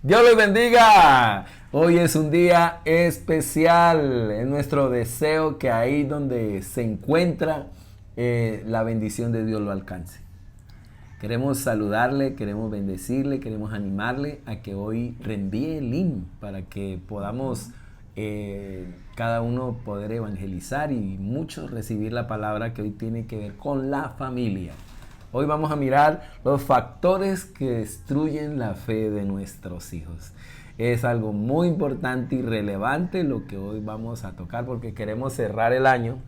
Dios les bendiga. Hoy es un día especial. Es nuestro deseo que ahí donde se encuentra la bendición de Dios lo alcance. Queremos saludarle, queremos bendecirle, queremos animarle a que hoy reenvíe el link para que podamos cada uno poder evangelizar y muchos recibir la palabra que hoy tiene que ver con la familia. Hoy vamos a mirar los factores que destruyen la fe de nuestros hijos. Es algo muy importante y relevante lo que hoy vamos a tocar porque queremos cerrar el año.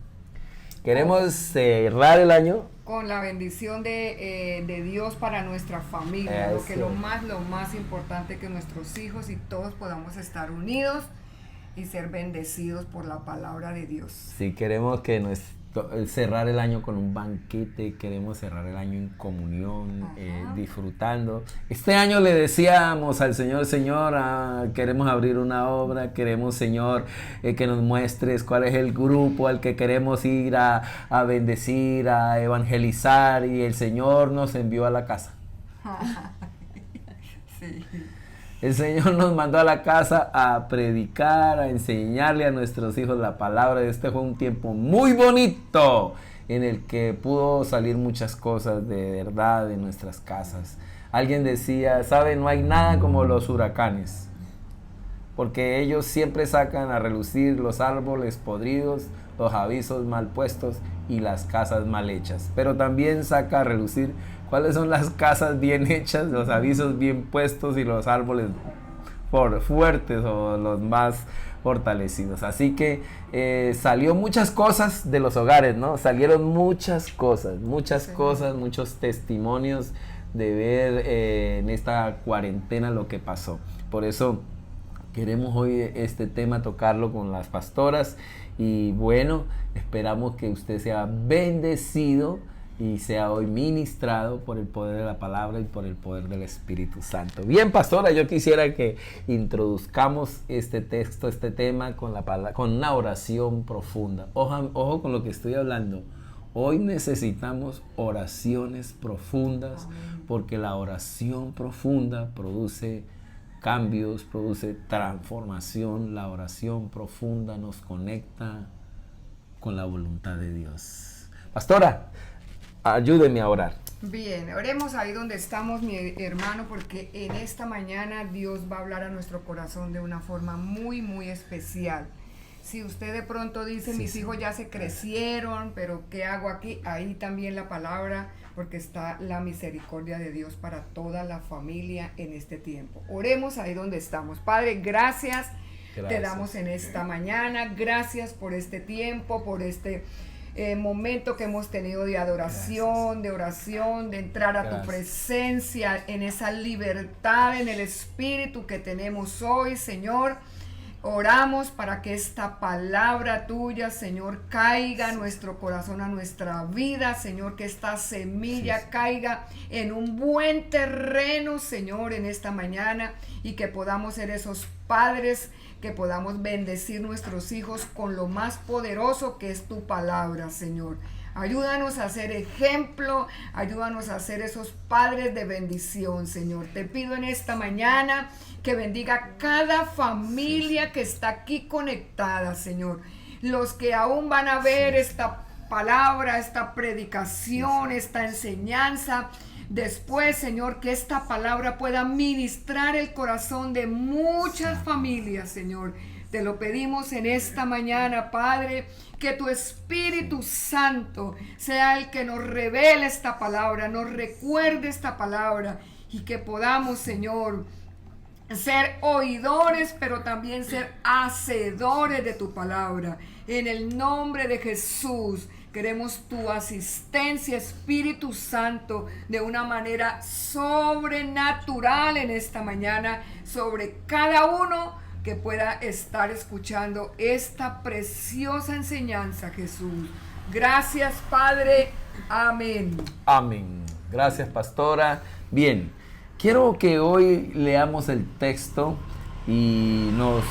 Con la bendición de Dios para nuestra familia. Lo que lo más importante, que nuestros hijos y todos podamos estar unidos y ser bendecidos por la palabra de Dios. Sí, queremos que cerrar el año con un banquete, queremos cerrar el año en comunión, disfrutando. Este año le decíamos al Señor, queremos abrir una obra, queremos, Señor, que nos muestres cuál es el grupo al que queremos ir a bendecir, a evangelizar, y el Señor nos envió a la casa. Sí. El Señor nos mandó a la casa a predicar, a enseñarle a nuestros hijos la palabra. Este fue un tiempo muy bonito en el que pudo salir muchas cosas de verdad de nuestras casas. Alguien decía, no hay nada como los huracanes, porque ellos siempre sacan a relucir los árboles podridos, los avisos mal puestos y las casas mal hechas. Pero también saca a relucir cuáles son las casas bien hechas, los avisos bien puestos y los árboles fuertes o los más fortalecidos. Así que salió muchas cosas de los hogares, ¿no? Salieron muchas cosas, muchos testimonios de ver en esta cuarentena lo que pasó. Por eso queremos hoy este tema tocarlo con las pastoras y bueno, esperamos que usted sea bendecido y sea hoy ministrado por el poder de la palabra y por el poder del Espíritu Santo. Bien, pastora, yo quisiera que introduzcamos este texto, este tema con una oración profunda. Ojo con lo que estoy hablando. Hoy necesitamos oraciones profundas porque la oración profunda produce cambios, produce transformación. La oración profunda nos conecta con la voluntad de Dios. Pastora, ayúdeme a orar. Bien, oremos ahí donde estamos, mi hermano, porque en esta mañana Dios va a hablar a nuestro corazón de una forma muy, muy especial. Si usted de pronto dice, mis hijos ya se crecieron, pero ¿qué hago aquí? Ahí también la palabra, porque está la misericordia de Dios para toda la familia en este tiempo. Oremos ahí donde estamos. Padre, gracias. Te damos en esta mañana. Gracias por este tiempo, por este momento que hemos tenido de adoración, de oración, de entrar a tu presencia, en esa libertad en el Espíritu que tenemos hoy, Señor. Oramos para que esta palabra tuya, Señor, caiga a nuestro corazón, a nuestra vida, Señor, que esta semilla caiga en un buen terreno, Señor, en esta mañana, y que podamos ser esos padres, que podamos bendecir nuestros hijos con lo más poderoso que es tu palabra, Señor. Ayúdanos a ser ejemplo, ayúdanos a ser esos padres de bendición, Señor. Te pido en esta mañana que bendiga cada familia que está aquí conectada, Señor. Los que aún van a ver esta palabra, esta predicación, esta enseñanza. Después, Señor, que esta palabra pueda ministrar el corazón de muchas familias, Señor. Te lo pedimos en esta mañana, Padre, que tu Espíritu Santo sea el que nos revele esta palabra, nos recuerde esta palabra y que podamos, Señor, ser oidores, pero también ser hacedores de tu palabra. En el nombre de Jesús, queremos tu asistencia, Espíritu Santo, de una manera sobrenatural en esta mañana, sobre cada uno que pueda estar escuchando esta preciosa enseñanza, Jesús. Gracias, Padre. Amén. Amén. Gracias, pastora. Bien, quiero que hoy leamos el texto y nos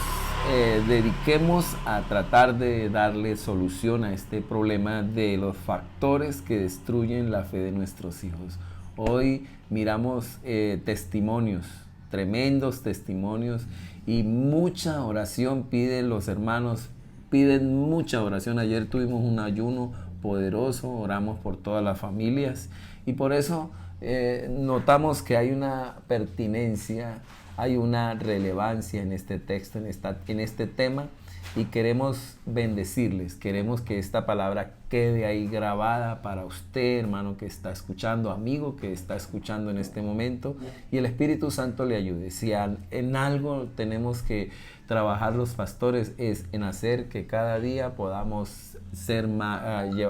dediquemos a tratar de darle solución a este problema de los factores que destruyen la fe de nuestros hijos. Hoy miramos testimonios tremendos testimonios y mucha oración piden los hermanos, piden mucha oración. Ayer tuvimos un ayuno poderoso, oramos por todas las familias y por eso notamos que hay una pertinencia, hay una relevancia en este texto, en este tema, y queremos bendecirles, queremos que esta palabra quede ahí grabada para usted, hermano, que está escuchando, amigo que está escuchando en este momento, y el Espíritu Santo le ayude. Si en algo tenemos que trabajar los pastores es en hacer que cada día podamos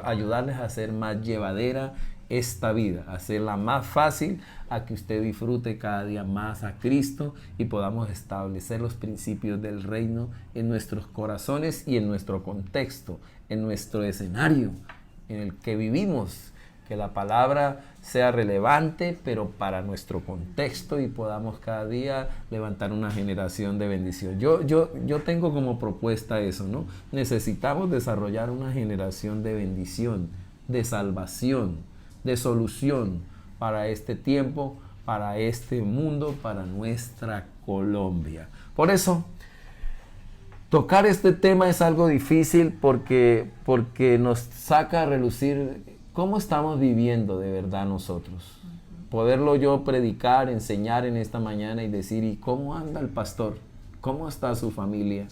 ayudarles a hacer más llevadera esta vida, hacerla más fácil, a que usted disfrute cada día más a Cristo y podamos establecer los principios del reino en nuestros corazones y en nuestro contexto, en nuestro escenario en el que vivimos, que la palabra sea relevante pero para nuestro contexto y podamos cada día levantar una generación de bendición. Yo tengo como propuesta eso, ¿no? Necesitamos desarrollar una generación de bendición, de salvación, de solución para este tiempo, para este mundo, para nuestra Colombia. Por eso, tocar este tema es algo difícil porque nos saca a relucir cómo estamos viviendo de verdad nosotros. Poderlo yo predicar, enseñar en esta mañana y decir, ¿y cómo anda el pastor? ¿Cómo está su familia?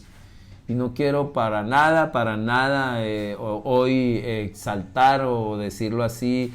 Y no quiero para nada hoy exaltar o decirlo así,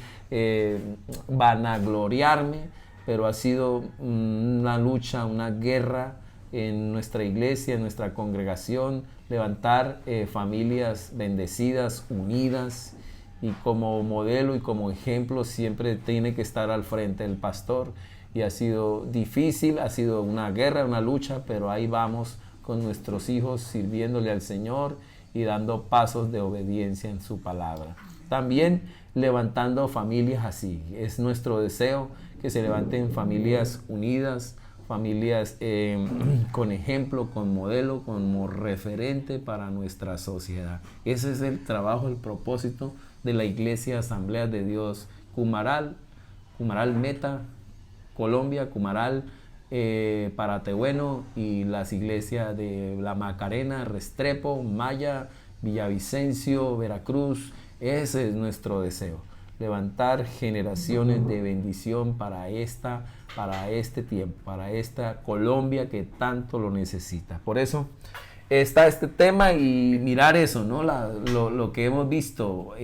vanagloriarme, pero ha sido una lucha, una guerra en nuestra iglesia, en nuestra congregación, levantar familias bendecidas, unidas, y como modelo y como ejemplo siempre tiene que estar al frente el pastor. Y ha sido difícil, ha sido una guerra, una lucha, pero ahí vamos con nuestros hijos sirviéndole al Señor y dando pasos de obediencia en su palabra. También levantando familias así. Es nuestro deseo que se levanten familias unidas, familias con ejemplo, con modelo, como referente para nuestra sociedad. Ese es el trabajo, el propósito de la Iglesia Asamblea de Dios Cumaral Meta, Colombia, Cumaral, Paratebueno, y las iglesias de La Macarena, Restrepo, Maya, Villavicencio, Veracruz. Ese es nuestro deseo, levantar generaciones de bendición para este tiempo, para esta Colombia que tanto lo necesita. Por eso está este tema y mirar eso, ¿no? Lo que hemos visto,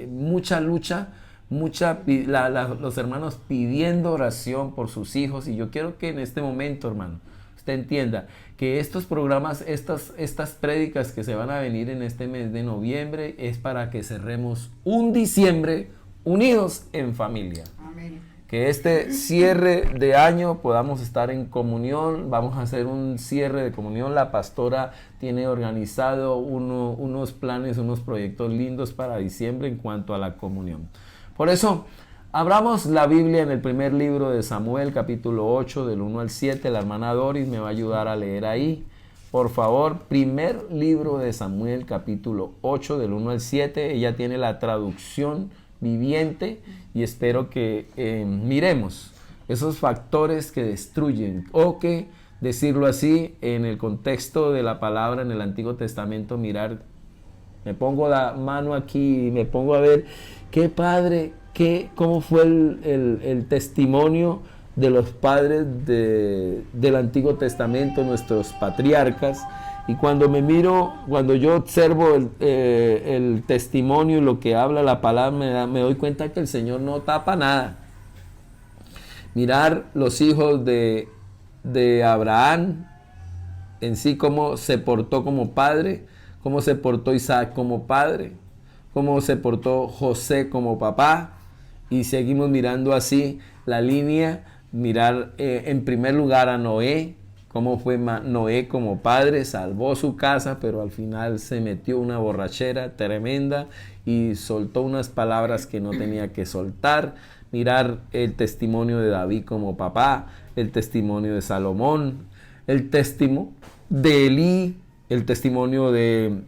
mucha lucha, los hermanos pidiendo oración por sus hijos. Y yo quiero que en este momento, hermano, usted entienda que estos programas, estas prédicas que se van a venir en este mes de noviembre es para que cerremos un diciembre unidos en familia. Amén. Que este cierre de año podamos estar en comunión. Vamos a hacer un cierre de comunión. La pastora tiene organizado unos planes, unos proyectos lindos para diciembre en cuanto a la comunión. Por eso, abramos la Biblia en el primer libro de Samuel, capítulo 8, del 1 al 7. La hermana Doris me va a ayudar a leer ahí. Por favor, primer libro de Samuel, capítulo 8, del 1 al 7. Ella tiene la traducción viviente y espero que miremos esos factores que destruyen, o que, decirlo así, en el contexto de la palabra en el Antiguo Testamento, mirar, me pongo la mano aquí y me pongo a ver qué padre, cómo fue el testimonio de los padres del Antiguo Testamento, nuestros patriarcas. Y cuando yo observo el testimonio y lo que habla la palabra, me doy cuenta que el Señor no tapa nada. Mirar los hijos de Abraham en sí, cómo se portó como padre, cómo se portó Isaac como padre, cómo se portó José como papá, y seguimos mirando así la línea. Mirar en primer lugar a Noé, cómo fue Noé como padre, salvó su casa, pero al final se metió una borrachera tremenda y soltó unas palabras que no tenía que soltar. Mirar el testimonio de David como papá, el testimonio de Salomón, el testimonio de Elí, el testimonio de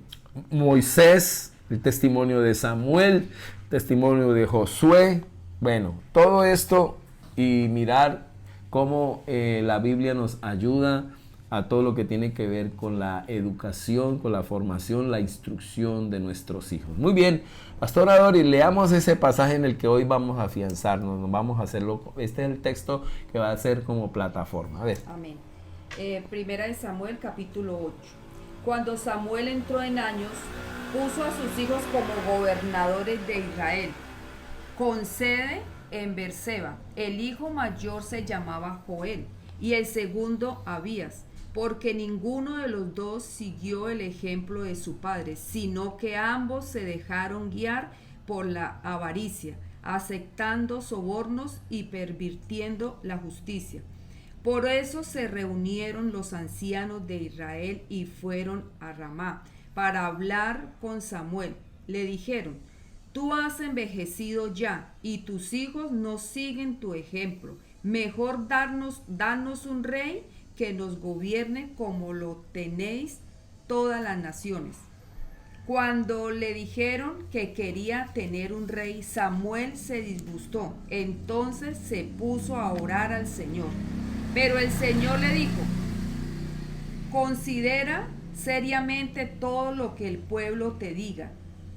Moisés, el testimonio de Samuel, el testimonio de Josué. Bueno, todo esto, y mirar cómo la Biblia nos ayuda a todo lo que tiene que ver con la educación, con la formación, la instrucción de nuestros hijos. Muy bien, Pastora Dori, leamos ese pasaje en el que hoy vamos a afianzarnos, vamos a hacerlo, este es el texto que va a ser como plataforma. A ver. Amén. Primera de Samuel, capítulo 8. Cuando Samuel entró en años, puso a sus hijos como gobernadores de Israel, con sede en Beerseba. El hijo mayor se llamaba Joel y el segundo Abías, porque ninguno de los dos siguió el ejemplo de su padre, sino que ambos se dejaron guiar por la avaricia, aceptando sobornos y pervirtiendo la justicia. Por eso se reunieron los ancianos de Israel y fueron a Ramá para hablar con Samuel. Le dijeron: tú has envejecido ya y tus hijos no siguen tu ejemplo. Mejor danos un rey que nos gobierne como lo tenéis todas las naciones. Cuando le dijeron que quería tener un rey, Samuel se disgustó. Entonces se puso a orar al Señor. Pero el Señor le dijo: considera seriamente todo lo que el pueblo te diga.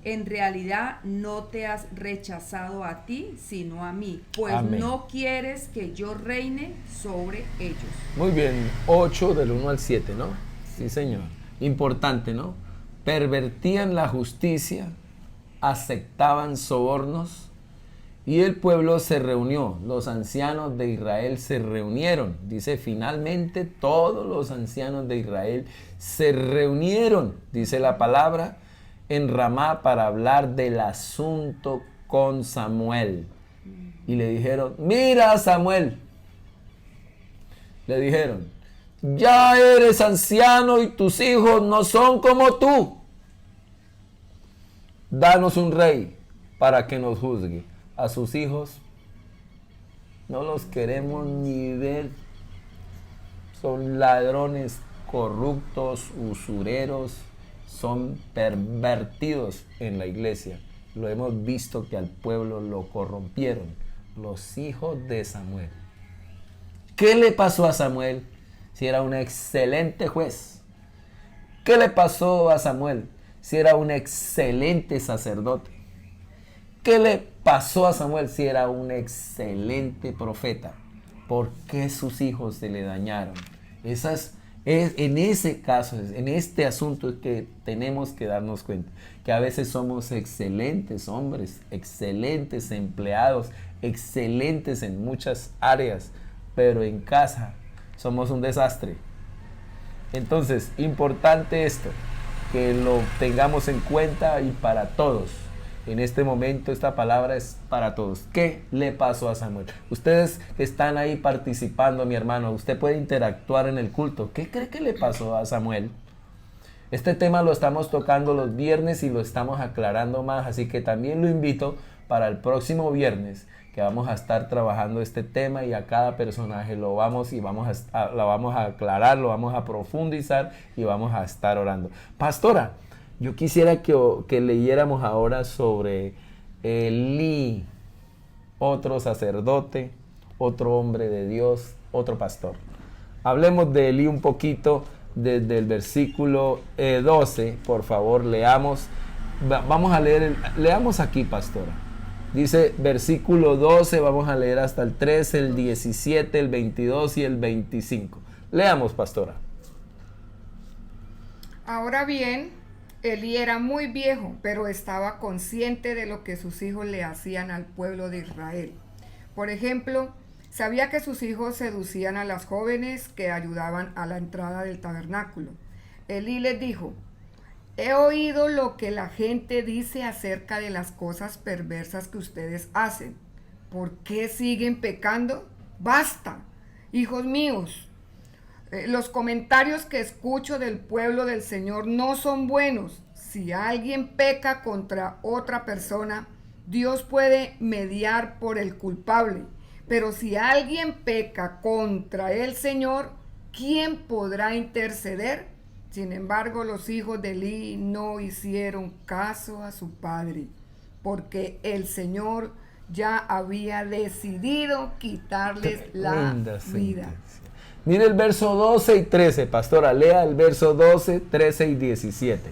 En realidad no te has rechazado a ti, sino a mí, pues Amén. No quieres que yo reine sobre ellos. Muy bien, 8 del 1 al 7, ¿no? Sí, señor. Importante, ¿no? Pervertían la justicia, aceptaban sobornos, y el pueblo se reunió, los ancianos de Israel se reunieron. Dice, finalmente todos los ancianos de Israel se reunieron, dice la palabra, en Ramá para hablar del asunto con Samuel. Y le dijeron: mira, Samuel, le dijeron, ya eres anciano y tus hijos no son como tú. Danos un rey para que nos juzgue. A sus hijos no los queremos ni ver. Son ladrones, corruptos, usureros, son pervertidos en la iglesia. Lo hemos visto que al pueblo lo corrompieron los hijos de Samuel. ¿Qué le pasó a Samuel si era un excelente juez? ¿Qué le pasó a Samuel si era un excelente sacerdote? ¿Qué le pasó a Samuel si era un excelente profeta? ¿Por qué sus hijos se le dañaron? En ese caso, en este asunto es que tenemos que darnos cuenta que a veces somos excelentes hombres, excelentes empleados, excelentes en muchas áreas, pero en casa somos un desastre. Entonces, importante esto, que lo tengamos en cuenta y para todos. En este momento esta palabra es para todos. ¿Qué le pasó a Samuel? Ustedes que están ahí participando, mi hermano, usted puede interactuar en el culto. ¿Qué cree que le pasó a Samuel? Este tema lo estamos tocando los viernes y lo estamos aclarando más, así que también lo invito para el próximo viernes, que vamos a estar trabajando este tema y a cada personaje lo vamos a aclarar, lo vamos a profundizar y vamos a estar orando. Pastora, yo quisiera que leyéramos ahora sobre Elí, otro sacerdote, otro hombre de Dios, otro pastor. Hablemos de Elí un poquito desde el versículo 12, por favor, leamos. Vamos a leer, leamos aquí, pastora. Dice versículo 12, vamos a leer hasta el 13, el 17, el 22 y el 25. Leamos, pastora. Ahora bien, Elí era muy viejo, pero estaba consciente de lo que sus hijos le hacían al pueblo de Israel. Por ejemplo, sabía que sus hijos seducían a las jóvenes que ayudaban a la entrada del tabernáculo. Elí les dijo: he oído lo que la gente dice acerca de las cosas perversas que ustedes hacen. ¿Por qué siguen pecando? ¡Basta, hijos míos! Los comentarios que escucho del pueblo del Señor no son buenos. Si alguien peca contra otra persona, Dios puede mediar por el culpable. Pero si alguien peca contra el Señor, ¿quién podrá interceder? Sin embargo, los hijos de Elí no hicieron caso a su padre, porque el Señor ya había decidido quitarles la Tremenda vida. sentencia. Mire el verso 12 y 13, pastora, lea el verso 12, 13 y 17.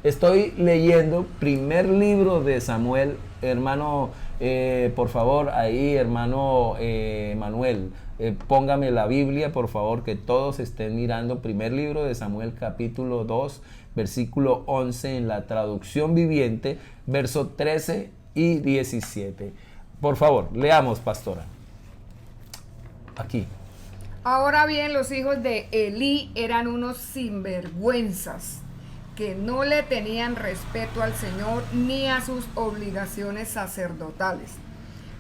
Estoy leyendo primer libro de Samuel, hermano, por favor, ahí, hermano Manuel, póngame la Biblia, por favor, que todos estén mirando primer libro de Samuel, capítulo 2, versículo 11, en la traducción viviente, verso 13 y 17. Por favor, leamos, pastora. Aquí. Ahora bien, los hijos de Elí eran unos sinvergüenzas que no le tenían respeto al Señor ni a sus obligaciones sacerdotales.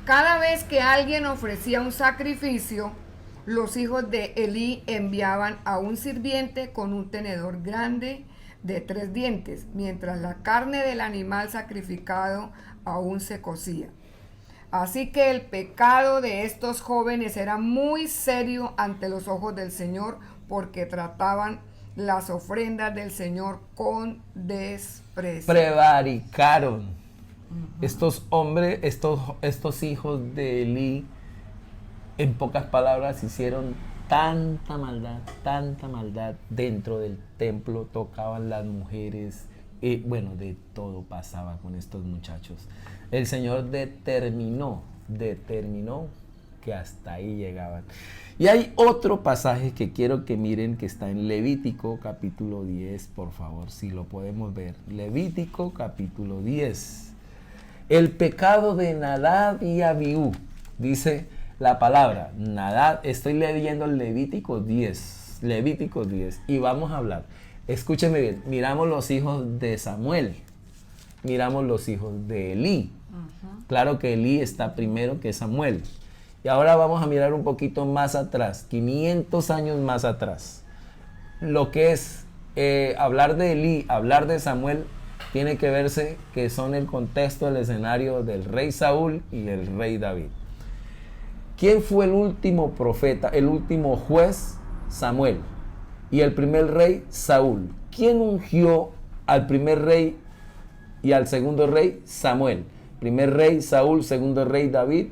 Cada vez que alguien ofrecía un sacrificio, los hijos de Elí enviaban a un sirviente con un tenedor grande de 3 dientes, mientras la carne del animal sacrificado aún se cocía. Así que el pecado de estos jóvenes era muy serio ante los ojos del Señor, porque trataban las ofrendas del Señor con desprecio. Prevaricaron. Estos hombres, estos hijos de Elí, en pocas palabras, hicieron tanta maldad dentro del templo, tocaban las mujeres, bueno, de todo pasaba con estos muchachos. El Señor determinó que hasta ahí llegaban. Y hay otro pasaje que quiero que miren, que está en Levítico capítulo 10, por favor, si lo podemos ver. Levítico capítulo 10. El pecado de Nadab y Abiú, dice la palabra. Nadab, estoy leyendo Levítico 10, y vamos a hablar. Escúcheme bien, miramos los hijos de Samuel, miramos los hijos de Elí. Claro que Elí está primero que Samuel. Y ahora vamos a mirar un poquito más atrás, 500 años más atrás. Lo que es hablar de Elí, hablar de Samuel, tiene que verse que son el contexto, el escenario del rey Saúl y el rey David. ¿Quién fue el último profeta, el último juez? Samuel. Y el primer rey, Saúl. ¿Quién ungió al primer rey y al segundo rey? Samuel. Primer rey Saúl, segundo rey David.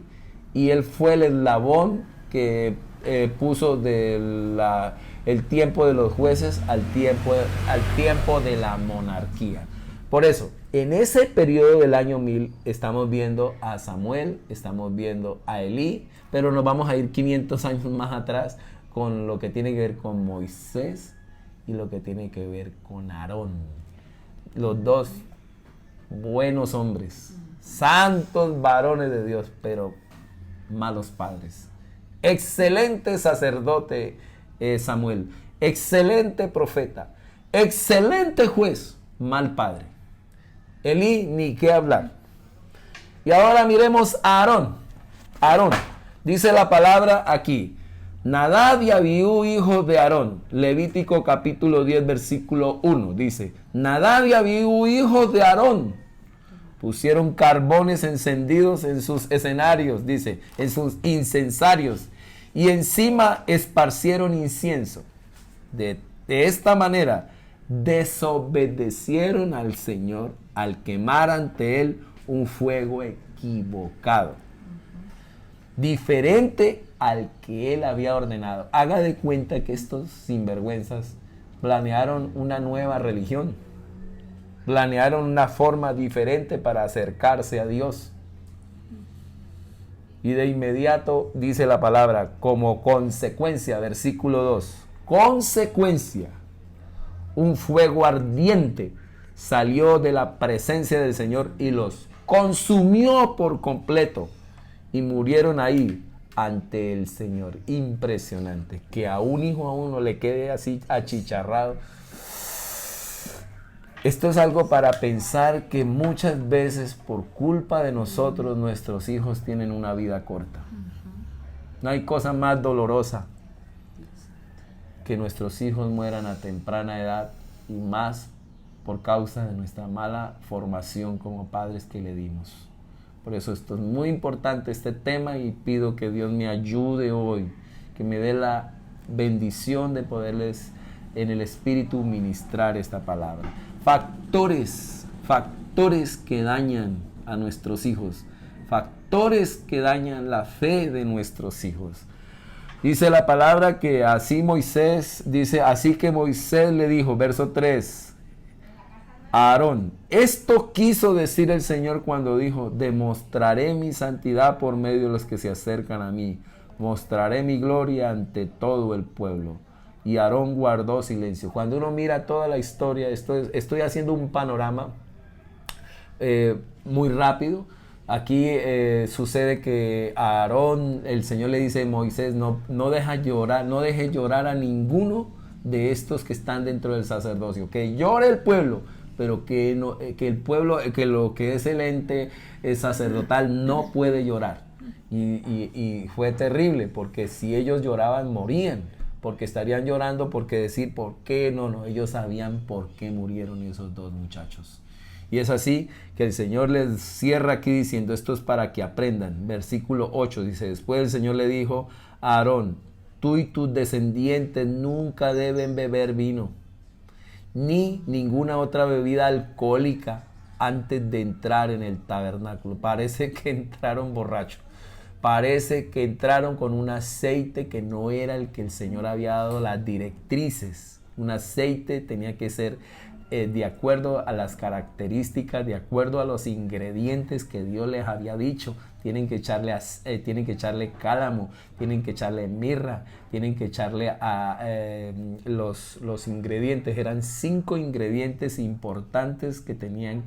Y él fue el eslabón que puso el tiempo de los jueces al tiempo de la monarquía. Por eso, en ese periodo del año 1000 estamos viendo a Samuel, estamos viendo a Elí, pero nos vamos a ir 500 años más atrás con lo que tiene que ver con Moisés y lo que tiene que ver con Aarón. Los dos buenos hombres, santos varones de Dios, pero malos padres. Excelente sacerdote Samuel, excelente profeta, excelente juez, mal padre. Elí, ni qué hablar. Y ahora miremos a Aarón. Aarón, dice la palabra aquí: Nadab y Abiú, hijos de Aarón. Levítico capítulo 10, versículo 1, dice: Nadab y Abiú, hijos de Aarón, pusieron carbones encendidos en sus escenarios, dice, en sus incensarios, y encima esparcieron incienso. De esta manera desobedecieron al Señor al quemar ante él un fuego equivocado, diferente al que él había ordenado. Haga de cuenta que estos sinvergüenzas planearon una nueva religión, planearon una forma diferente para acercarse a Dios. Y de inmediato dice la palabra, como consecuencia, versículo 2, consecuencia, un fuego ardiente salió de la presencia del Señor y los consumió por completo y murieron ahí ante el Señor. Impresionante, que a un hijo a uno le quede así achicharrado. Esto es algo para pensar, que muchas veces por culpa de nosotros nuestros hijos tienen una vida corta. No hay cosa más dolorosa que nuestros hijos mueran a temprana edad, y más por causa de nuestra mala formación como padres que le dimos. Por eso esto es muy importante, este tema, y pido que Dios me ayude hoy, que me dé la bendición de poderles en el Espíritu ministrar esta palabra. Factores que dañan a nuestros hijos, factores que dañan la fe de nuestros hijos. Dice la palabra que así que Moisés le dijo, verso 3, a Aarón, esto quiso decir el Señor cuando dijo, demostraré mi santidad por medio de los que se acercan a mí, mostraré mi gloria ante todo el pueblo. Y Aarón guardó silencio. Cuando uno mira toda la historia, estoy haciendo un panorama muy rápido. Aquí sucede que a Aarón, el Señor le dice a Moisés, no deje llorar a ninguno de estos que están dentro del sacerdocio, que llore el pueblo, pero que el pueblo, que lo que es el ente sacerdotal no puede llorar. Y fue terrible, porque si ellos lloraban, morían, porque estarían llorando, porque decir, ¿por qué? No, ellos sabían por qué murieron esos dos muchachos. Y es así que el Señor les cierra aquí diciendo, esto es para que aprendan. Versículo 8 dice, después el Señor le dijo a Aarón, tú y tus descendientes nunca deben beber vino, ni ninguna otra bebida alcohólica antes de entrar en el tabernáculo. Parece que entraron borrachos. Parece que entraron con un aceite que no era el que el Señor había dado las directrices. Un aceite tenía que ser de acuerdo a las características, de acuerdo a los ingredientes que Dios les había dicho. Tienen que echarle cálamo, tienen que echarle mirra, tienen que echarle los ingredientes. Eran 5 ingredientes importantes que tenían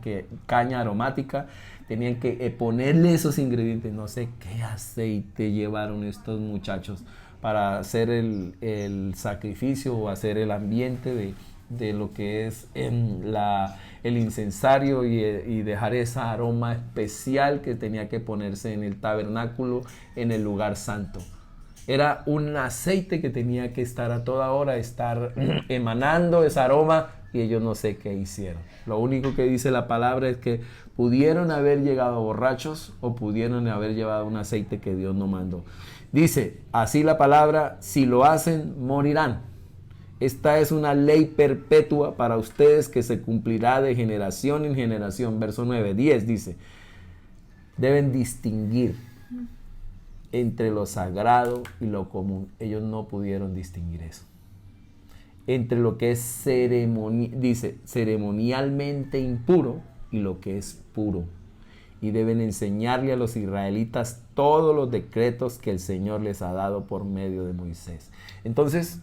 caña aromática, tenían que ponerle esos ingredientes. No sé qué aceite llevaron estos muchachos para hacer el sacrificio o hacer el ambiente de lo que es el incensario y dejar esa aroma especial que tenía que ponerse en el tabernáculo, en el lugar santo. Era un aceite que tenía que estar a toda hora, estar emanando ese aroma, y ellos no sé qué hicieron. Lo único que dice la palabra es que pudieron haber llegado borrachos o pudieron haber llevado un aceite que Dios no mandó. Dice así la palabra, si lo hacen, morirán. Esta es una ley perpetua para ustedes que se cumplirá de generación en generación. Verso 10 dice, deben distinguir entre lo sagrado y lo común. Ellos no pudieron distinguir eso. Entre lo que es ceremonialmente impuro y lo que es puro. Y deben enseñarle a los israelitas todos los decretos que el Señor les ha dado por medio de Moisés. Entonces,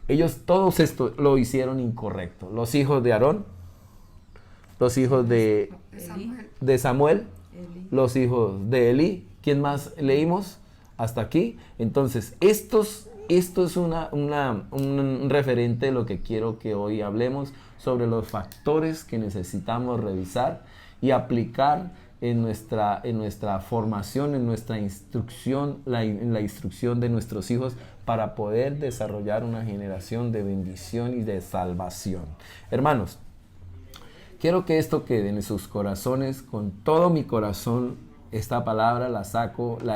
ellos todos esto lo hicieron incorrecto. Los hijos de Aarón, los hijos de Samuel, los hijos de Elí. ¿Quién más leímos hasta aquí? Entonces, esto es un referente de lo que quiero que hoy hablemos sobre los factores que necesitamos revisar y aplicar en nuestra formación, en nuestra instrucción, en la instrucción de nuestros hijos, para poder desarrollar una generación de bendición y de salvación. Hermanos, quiero que esto quede en sus corazones. Con todo mi corazón, esta palabra la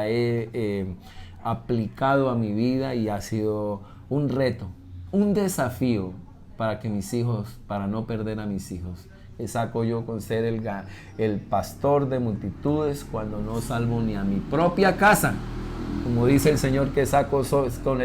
he aplicado a mi vida y ha sido un reto, un desafío para que para no perder a mis hijos. Saco yo con ser el pastor de multitudes cuando no salvo ni a mi propia casa. Como dice el Señor, que saco con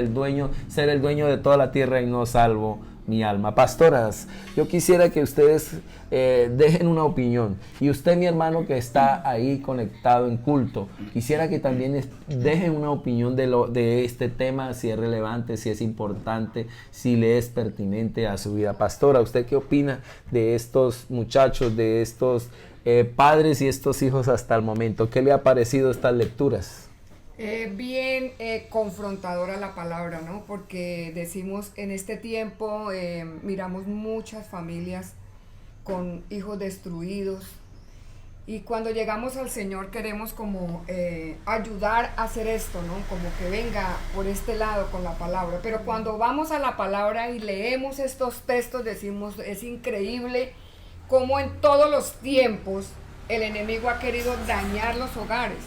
ser el dueño de toda la tierra y no salvo mi alma. Pastoras, yo quisiera que ustedes dejen una opinión. Y usted, mi hermano, que está ahí conectado en culto, quisiera que también dejen una opinión de este tema, si es relevante, si es importante, si le es pertinente a su vida. Pastora, ¿usted qué opina de estos muchachos, de estos padres y estos hijos hasta el momento? ¿Qué le ha parecido estas lecturas? Bien confrontadora la palabra, ¿no? Porque decimos, en este tiempo miramos muchas familias con hijos destruidos, y cuando llegamos al Señor queremos como ayudar a hacer esto, ¿no? Como que venga por este lado con la palabra. Pero cuando vamos a la palabra y leemos estos textos, decimos, es increíble cómo en todos los tiempos el enemigo ha querido dañar los hogares.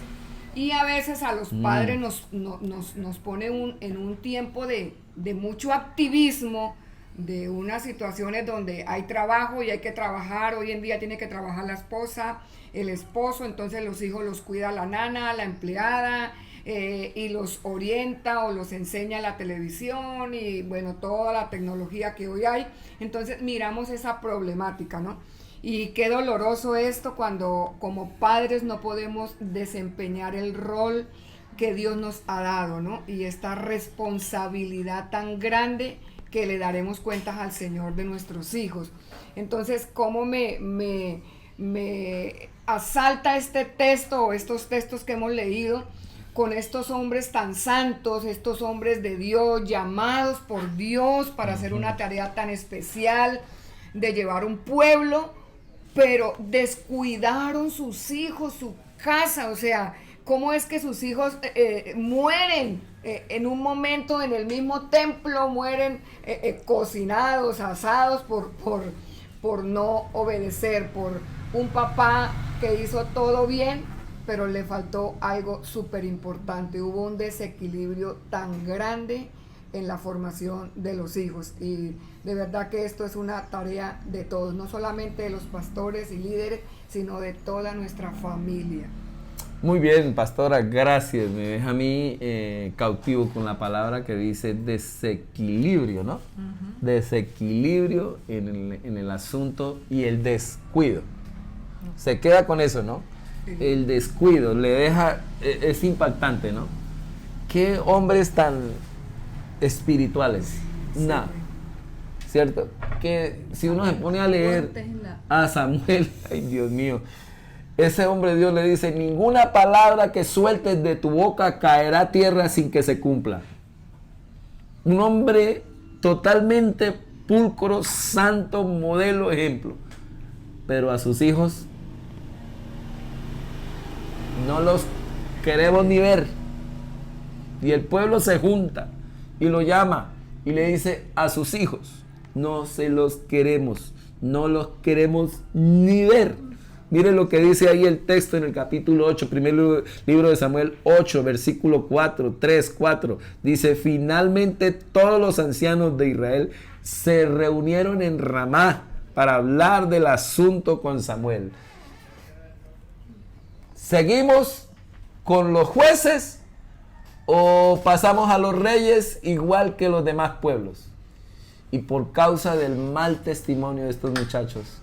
Y a veces a los padres nos pone en un tiempo de mucho activismo, de unas situaciones donde hay trabajo y hay que trabajar. Hoy en día tiene que trabajar la esposa, el esposo, entonces los hijos los cuida la nana, la empleada, y los orienta o los enseña la televisión y bueno, toda la tecnología que hoy hay. Entonces miramos esa problemática, ¿no? Y qué doloroso esto cuando como padres no podemos desempeñar el rol que Dios nos ha dado, ¿no? Y esta responsabilidad tan grande que le daremos cuentas al Señor de nuestros hijos. Entonces, ¿cómo me asalta este texto o estos textos que hemos leído con estos hombres tan santos, estos hombres de Dios, llamados por Dios para hacer una tarea tan especial de llevar un pueblo, pero descuidaron sus hijos, su casa? O sea, ¿cómo es que sus hijos mueren en un momento en el mismo templo, mueren cocinados, asados por no obedecer, por un papá que hizo todo bien, pero le faltó algo súper importante? Hubo un desequilibrio tan grande en la formación de los hijos, y de verdad que esto es una tarea de todos, no solamente de los pastores y líderes, sino de toda nuestra familia. Muy bien, pastora, gracias. Me deja a mí cautivo con la palabra que dice desequilibrio, ¿no? Uh-huh. Desequilibrio en el asunto y el descuido. Uh-huh. Se queda con eso, ¿no? Sí. El descuido le deja, es impactante, ¿no? ¿Qué hombres tan espirituales? Sí. Nada. ¿Cierto? Que si uno se pone a leer a Samuel, ay Dios mío, ese hombre Dios le dice, ninguna palabra que sueltes de tu boca caerá a tierra sin que se cumpla. Un hombre totalmente pulcro, santo, modelo, ejemplo. Pero a sus hijos no los queremos ni ver. Y el pueblo se junta y lo llama y le dice a sus hijos, no se los queremos, no los queremos ni ver. Miren lo que dice ahí el texto en el capítulo 8, primer libro de Samuel 8, versículo 4, 3, 4. Dice, finalmente todos los ancianos de Israel se reunieron en Ramá para hablar del asunto con Samuel. ¿Seguimos con los jueces o pasamos a los reyes igual que los demás pueblos? Y por causa del mal testimonio de estos muchachos,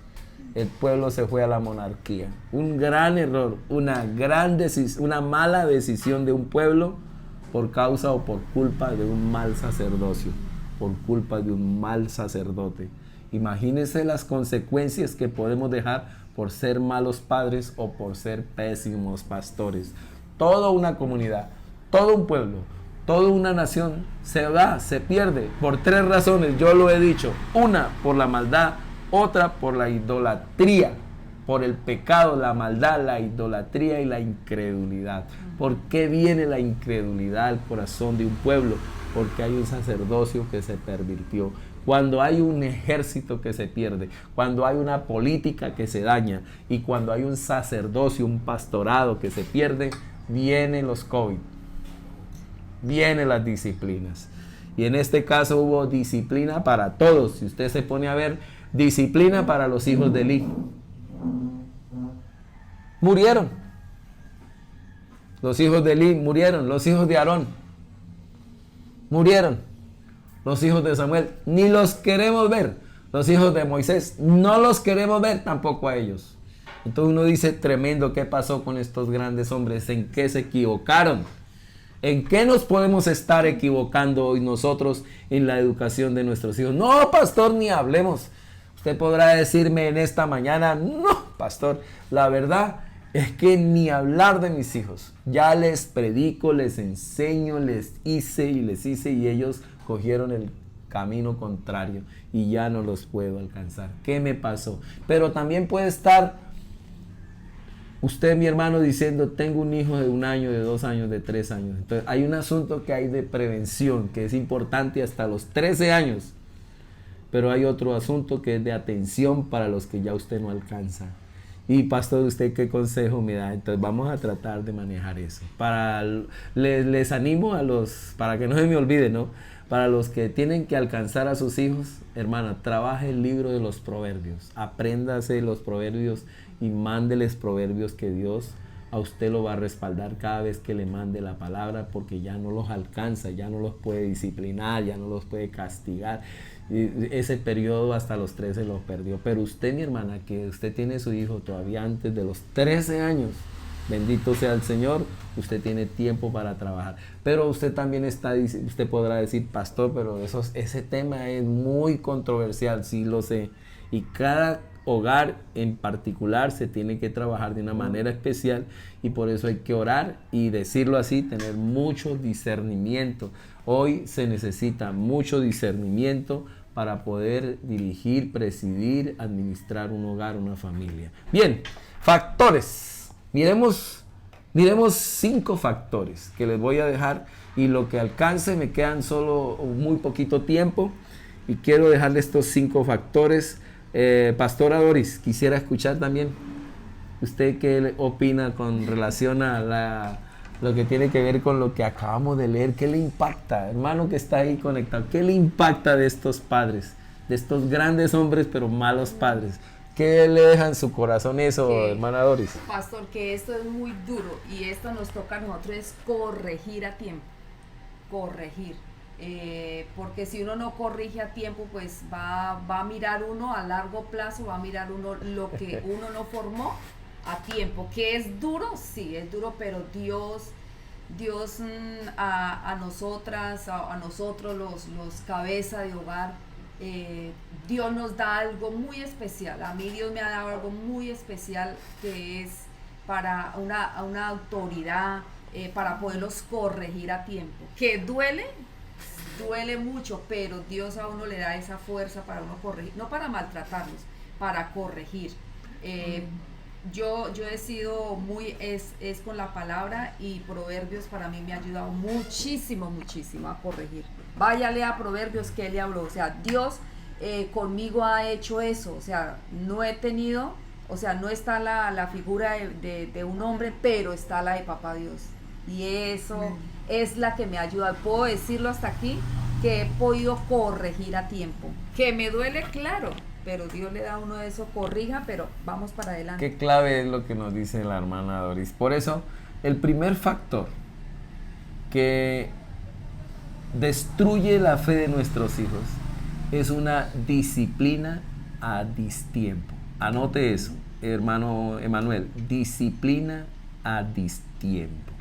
el pueblo se fue a la monarquía. Un gran error, una mala decisión de un pueblo por causa o por culpa de un mal sacerdocio, por culpa de un mal sacerdote. Imagínense las consecuencias que podemos dejar por ser malos padres o por ser pésimos pastores. Toda una comunidad, todo un pueblo, toda una nación se va, se pierde por tres razones. Yo lo he dicho: una, por la maldad; otra, por la idolatría, por el pecado, la maldad, la idolatría y la incredulidad. ¿Por qué viene la incredulidad al corazón de un pueblo? Porque hay un sacerdocio que se pervirtió. Cuando hay un ejército que se pierde, cuando hay una política que se daña y cuando hay un sacerdocio, un pastorado que se pierde, vienen los COVID, vienen las disciplinas. Y en este caso hubo disciplina para todos. Si usted se pone a ver, disciplina para los hijos de Elí. Murieron. Los hijos de Elí murieron. Los hijos de Aarón murieron. Los hijos de Samuel ni los queremos ver. Los hijos de Moisés no los queremos ver tampoco a ellos. Entonces uno dice, tremendo, ¿qué pasó con estos grandes hombres? ¿En qué se equivocaron? ¿En qué nos podemos estar equivocando hoy nosotros en la educación de nuestros hijos? No, pastor, ni hablemos. Usted podrá decirme en esta mañana, no, pastor, la verdad es que ni hablar de mis hijos. Ya les predico, les enseño, les hice y ellos cogieron el camino contrario y ya no los puedo alcanzar. ¿Qué me pasó? Pero también puede estar usted, mi hermano, diciendo, tengo un hijo de 1 año, de 2 años, de 3 años. Entonces hay un asunto que hay de prevención, que es importante hasta los 13 años. Pero hay otro asunto que es de atención para los que ya usted no alcanza. Y pastor, ¿usted qué consejo me da? Entonces vamos a tratar de manejar eso. Les animo para que no se me olvide, ¿no? Para los que tienen que alcanzar a sus hijos, hermana, trabaje el libro de los proverbios. Apréndase los proverbios y mándeles proverbios que Dios a usted lo va a respaldar cada vez que le mande la palabra, porque ya no los alcanza, ya no los puede disciplinar, ya no los puede castigar. Y ese periodo hasta los 13 los perdió. Pero usted, mi hermana, que usted tiene su hijo todavía antes de los 13 años, bendito sea el Señor, usted tiene tiempo para trabajar. Pero usted también usted podrá decir, pastor, pero ese tema es muy controversial, sí lo sé. Y cada hogar en particular se tiene que trabajar de una manera especial, y por eso hay que orar y, decirlo así, tener mucho discernimiento. Hoy se necesita mucho discernimiento para poder dirigir, presidir, administrar un hogar, una familia. Bien, factores. Miremos 5 factores que les voy a dejar, y lo que alcance, me quedan solo muy poquito tiempo y quiero dejarle estos 5 factores. Pastora Doris, quisiera escuchar también, ¿usted qué opina con relación a lo que tiene que ver con lo que acabamos de leer? ¿Qué le impacta, hermano que está ahí conectado? ¿Qué le impacta de estos padres, de estos grandes hombres pero malos padres? ¿Qué le deja en su corazón eso, hermana Doris? Pastor, que esto es muy duro y esto nos toca a nosotros, es corregir a tiempo, corregir. Porque si uno no corrige a tiempo, pues va a mirar uno a largo plazo, va a mirar uno lo que uno no formó a tiempo. ¿Que es duro? Sí, es duro, pero Dios a nosotras, a nosotros los cabeza de hogar, Dios nos da algo muy especial. A mí Dios me ha dado algo muy especial, que es para una autoridad, para poderlos corregir a tiempo. ¿Que duele mucho, pero Dios a uno le da esa fuerza para uno corregir, no para maltratarlos, para corregir? Yo he sido es con la palabra, y Proverbios para mí me ha ayudado muchísimo a corregir. Váyale a Proverbios que él le habló, o sea, Dios conmigo ha hecho eso, o sea, no he tenido, o sea, no está la figura de un hombre, pero está la de papá Dios, y eso es la que me ayuda. Puedo decirlo hasta aquí, que he podido corregir a tiempo. Que me duele, claro, pero Dios le da a uno eso, corrija, pero vamos para adelante. Qué clave es lo que nos dice la hermana Doris. Por eso, el primer factor que destruye la fe de nuestros hijos es una disciplina a distiempo. Anote eso, hermano Emanuel, disciplina a distiempo.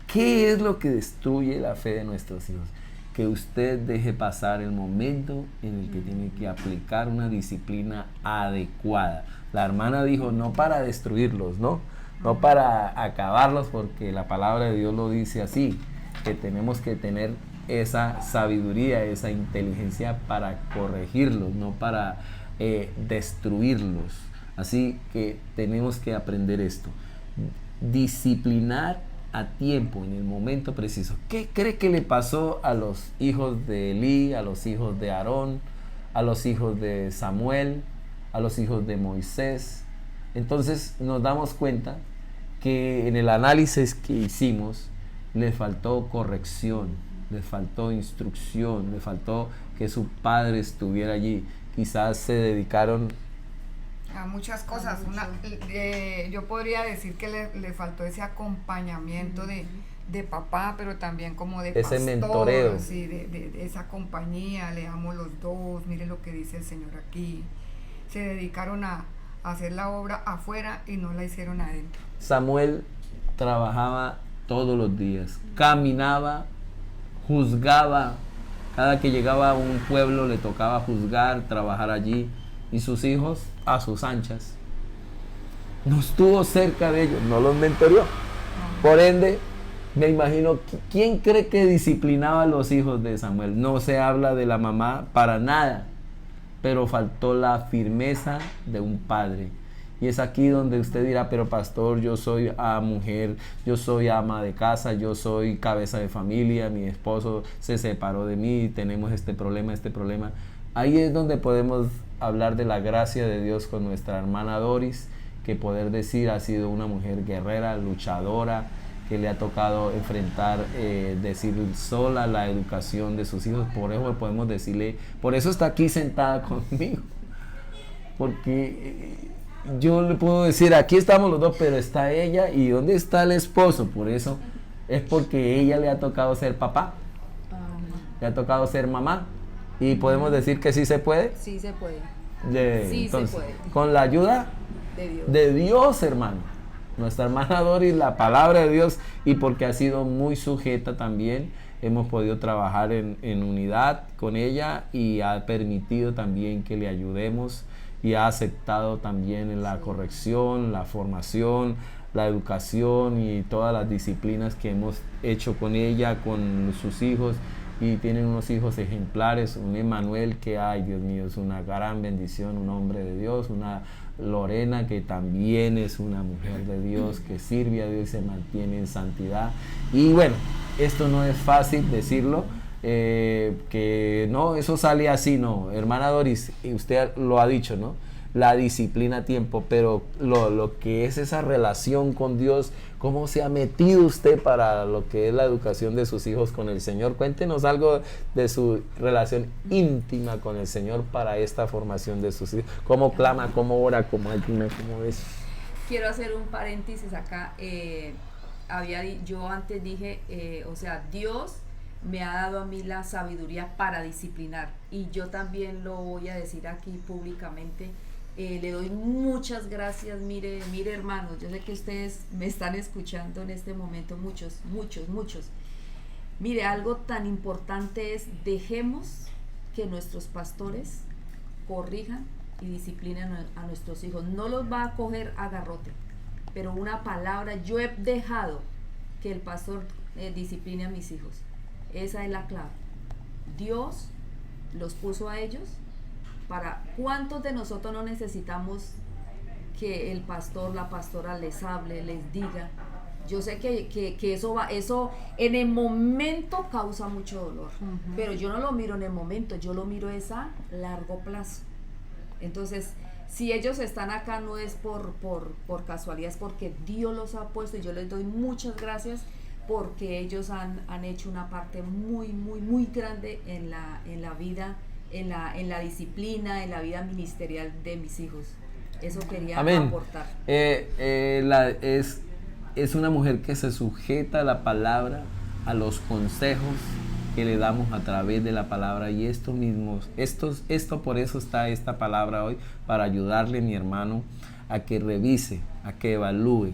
¿Qué es lo que destruye la fe de nuestros hijos? Que usted deje pasar el momento en el que tiene que aplicar una disciplina adecuada. La hermana dijo, no para destruirlos, no para acabarlos, porque la palabra de Dios lo dice así, que tenemos que tener esa sabiduría, esa inteligencia para corregirlos, no para destruirlos. Así que tenemos que aprender esto, disciplinar a tiempo, en el momento preciso. ¿Qué cree que le pasó a los hijos de Elí, a los hijos de Aarón, a los hijos de Samuel, a los hijos de Moisés? Entonces nos damos cuenta que en el análisis que hicimos les faltó corrección, les faltó instrucción, les faltó que su padre estuviera allí. Quizás se dedicaron a muchas cosas. Yo podría decir que le faltó ese acompañamiento de papá, pero también como de ese pastor, mentoreo, sí, de esa compañía. Leamos los dos, mire lo que dice el Señor aquí. Se dedicaron a hacer la obra afuera y no la hicieron adentro. Samuel trabajaba todos los días, caminaba, juzgaba. Cada que llegaba a un pueblo le tocaba juzgar, trabajar allí. Y sus hijos a sus anchas. No estuvo cerca de ellos, no los mentoreó. Por ende, me imagino, ¿quién cree que disciplinaba a los hijos de Samuel? No se habla de la mamá para nada, pero faltó la firmeza de un padre. Y es aquí donde usted dirá, pero pastor, yo soy mujer, yo soy ama de casa, yo soy cabeza de familia, mi esposo se separó de mí, tenemos este problema. Ahí es donde podemos hablar de la gracia de Dios con nuestra hermana Doris, que poder decir ha sido una mujer guerrera, luchadora, que le ha tocado enfrentar, decir sola la educación de sus hijos. Por eso podemos decirle, por eso está aquí sentada conmigo, porque yo le puedo decir, aquí estamos los dos, pero está ella, y ¿dónde está el esposo? Por eso es porque ella le ha tocado ser papá, le ha tocado ser mamá, y podemos decir que sí se puede. Sí se puede. Sí, entonces, se puede. Con la ayuda de Dios, hermano. Nuestra hermana Doris, la palabra de Dios, y porque ha sido muy sujeta también, hemos podido trabajar en unidad con ella, y ha permitido también que le ayudemos, y ha aceptado también en la corrección, la formación, la educación y todas las disciplinas que hemos hecho con ella, con sus hijos. Y tienen unos hijos ejemplares, un Emanuel que, ay Dios mío, es una gran bendición, un hombre de Dios, una Lorena que también es una mujer de Dios, que sirve a Dios y se mantiene en santidad. Y bueno, esto no es fácil decirlo, que no, eso sale así, no. Hermana Doris, usted lo ha dicho, ¿no? La disciplina a tiempo, pero lo que es esa relación con Dios, ¿cómo se ha metido usted para lo que es la educación de sus hijos con el Señor? Cuéntenos algo de su relación íntima con el Señor para esta formación de sus hijos. ¿Cómo clama, cómo ora, cómo ayuna, cómo es? Quiero hacer un paréntesis acá. Yo antes dije, Dios me ha dado a mí la sabiduría para disciplinar, y yo también lo voy a decir aquí públicamente. Le doy muchas gracias, mire hermanos, yo sé que ustedes me están escuchando en este momento, muchos. Mire, algo tan importante es, dejemos que nuestros pastores corrijan y disciplinen a nuestros hijos. No los va a coger a garrote, pero una palabra, yo he dejado que el pastor discipline a mis hijos. Esa es la clave. Dios los puso a ellos. Para ¿cuántos de nosotros no necesitamos que el pastor, la pastora les hable, les diga? Yo sé que eso en el momento causa mucho dolor, pero yo no lo miro en el momento, yo lo miro es a largo plazo. Entonces, si ellos están acá no es por casualidad, es porque Dios los ha puesto, y yo les doy muchas gracias porque ellos han hecho una parte muy, muy, muy grande en la vida, en la disciplina, en la vida ministerial de mis hijos. Eso quería aportar. Es una mujer que se sujeta a la palabra, a los consejos que le damos a través de la palabra, y esto por eso está esta palabra hoy, para ayudarle, mi hermano, a que revise, a que evalúe.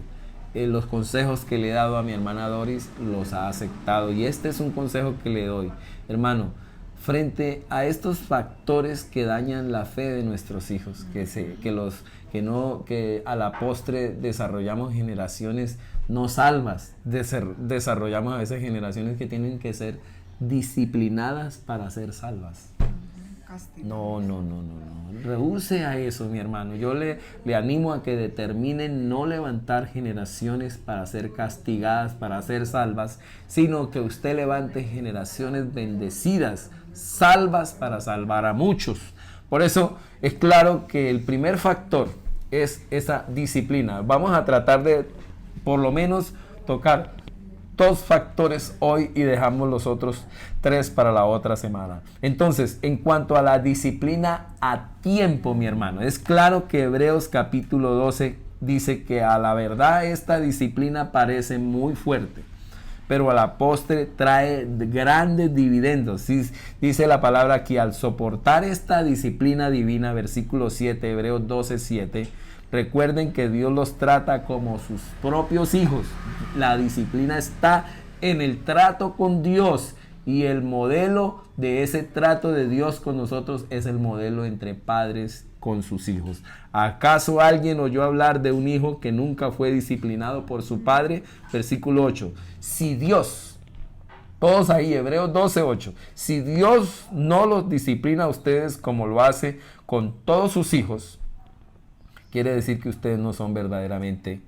Los consejos que le he dado a mi hermana Doris los ha aceptado, y este es un consejo que le doy, hermano. Frente a estos factores que dañan la fe de nuestros hijos, que a la postre desarrollamos generaciones no salvas, desarrollamos a veces generaciones que tienen que ser disciplinadas para ser salvas. No. Rehúse a eso, mi hermano. Yo le animo a que determine no levantar generaciones para ser castigadas, para ser salvas, sino que usted levante generaciones bendecidas, salvas para salvar a muchos. Por eso es claro que el primer factor es esa disciplina. Vamos a tratar de por lo menos tocar 2 factores hoy y dejamos los otros 3 para la otra semana. Entonces, en cuanto a la disciplina a tiempo, mi hermano, es claro que Hebreos capítulo 12 dice que a la verdad esta disciplina parece muy fuerte, pero a la postre trae grandes dividendos. Dice la palabra aquí, al soportar esta disciplina divina, versículo 7, Hebreos 12, 7, recuerden que Dios los trata como sus propios hijos. La disciplina está en el trato con Dios, y el modelo de ese trato de Dios con nosotros es el modelo entre padres con sus hijos. ¿Acaso alguien oyó hablar de un hijo que nunca fue disciplinado por su padre? Versículo 8. Si Dios, todos ahí, Hebreos 12:8, si Dios no los disciplina a ustedes como lo hace con todos sus hijos, quiere decir que ustedes no son verdaderamente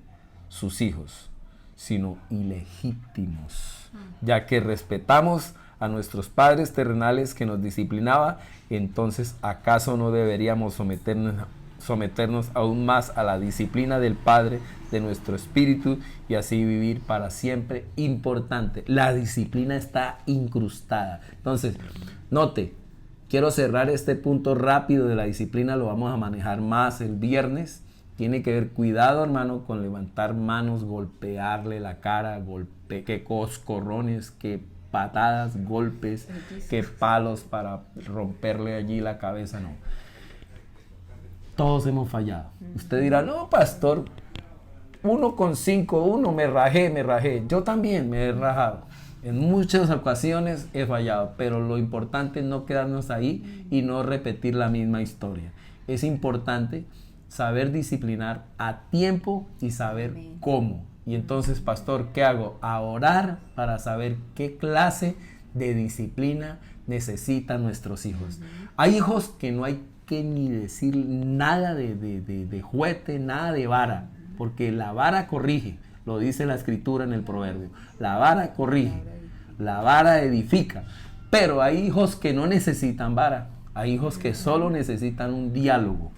sus hijos, sino ilegítimos, ya que respetamos a nuestros padres terrenales que nos disciplinaba. Entonces, ¿acaso no deberíamos someternos aún más a la disciplina del Padre, de nuestro espíritu, y así vivir para siempre. Importante, la disciplina está incrustada. Entonces, note, quiero cerrar este punto rápido de la disciplina, lo vamos a manejar más el viernes. Tiene que ver, cuidado hermano, con levantar manos, golpearle la cara, que coscorrones, que patadas, golpes, que palos para romperle allí la cabeza, no. Todos hemos fallado. Usted dirá, no pastor, 1,5, me rajé. Yo también me he rajado. En muchas ocasiones he fallado, pero lo importante es no quedarnos ahí y no repetir la misma historia. Es importante saber disciplinar a tiempo y saber cómo. Y entonces, pastor, ¿qué hago? A orar para saber qué clase de disciplina necesitan nuestros hijos. Hay hijos que no hay que ni decir nada de juguete, nada de vara, porque la vara corrige, lo dice la escritura en el proverbio. La vara corrige, la vara edifica, pero hay hijos que no necesitan vara, hay hijos que solo necesitan un diálogo,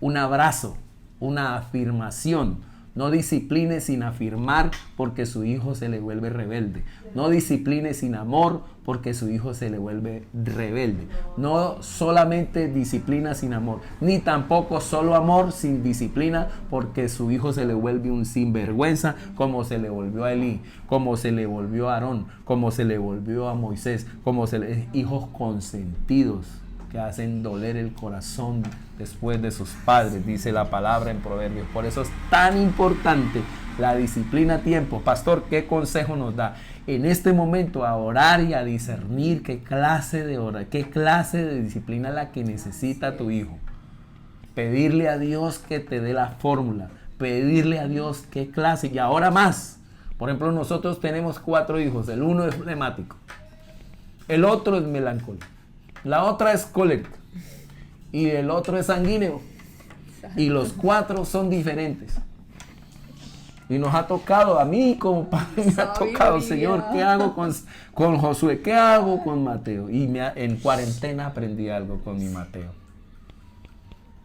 un abrazo, una afirmación. No discipline sin afirmar porque su hijo se le vuelve rebelde. No discipline sin amor porque su hijo se le vuelve rebelde. No solamente disciplina sin amor, ni tampoco solo amor sin disciplina porque su hijo se le vuelve un sinvergüenza, como se le volvió a Elí, como se le volvió a Aarón, como se le volvió a Moisés, hijos consentidos que hacen doler el corazón después de sus padres, dice la palabra en Proverbios. Por eso es tan importante la disciplina a tiempo. Pastor, ¿qué consejo nos da? En este momento a orar y a discernir qué clase de disciplina es la que necesita tu hijo. Pedirle a Dios que te dé la fórmula, pedirle a Dios qué clase, y ahora más. Por ejemplo, nosotros tenemos 4 hijos, el uno es flemático, el otro es melancólico, la otra es colérica y el otro es sanguíneo. Y los 4 son diferentes. Y nos ha tocado, a mí como padre me ha tocado, Señor, ¿qué hago con Josué? ¿Qué hago con Mateo? Y en cuarentena aprendí algo con mi Mateo.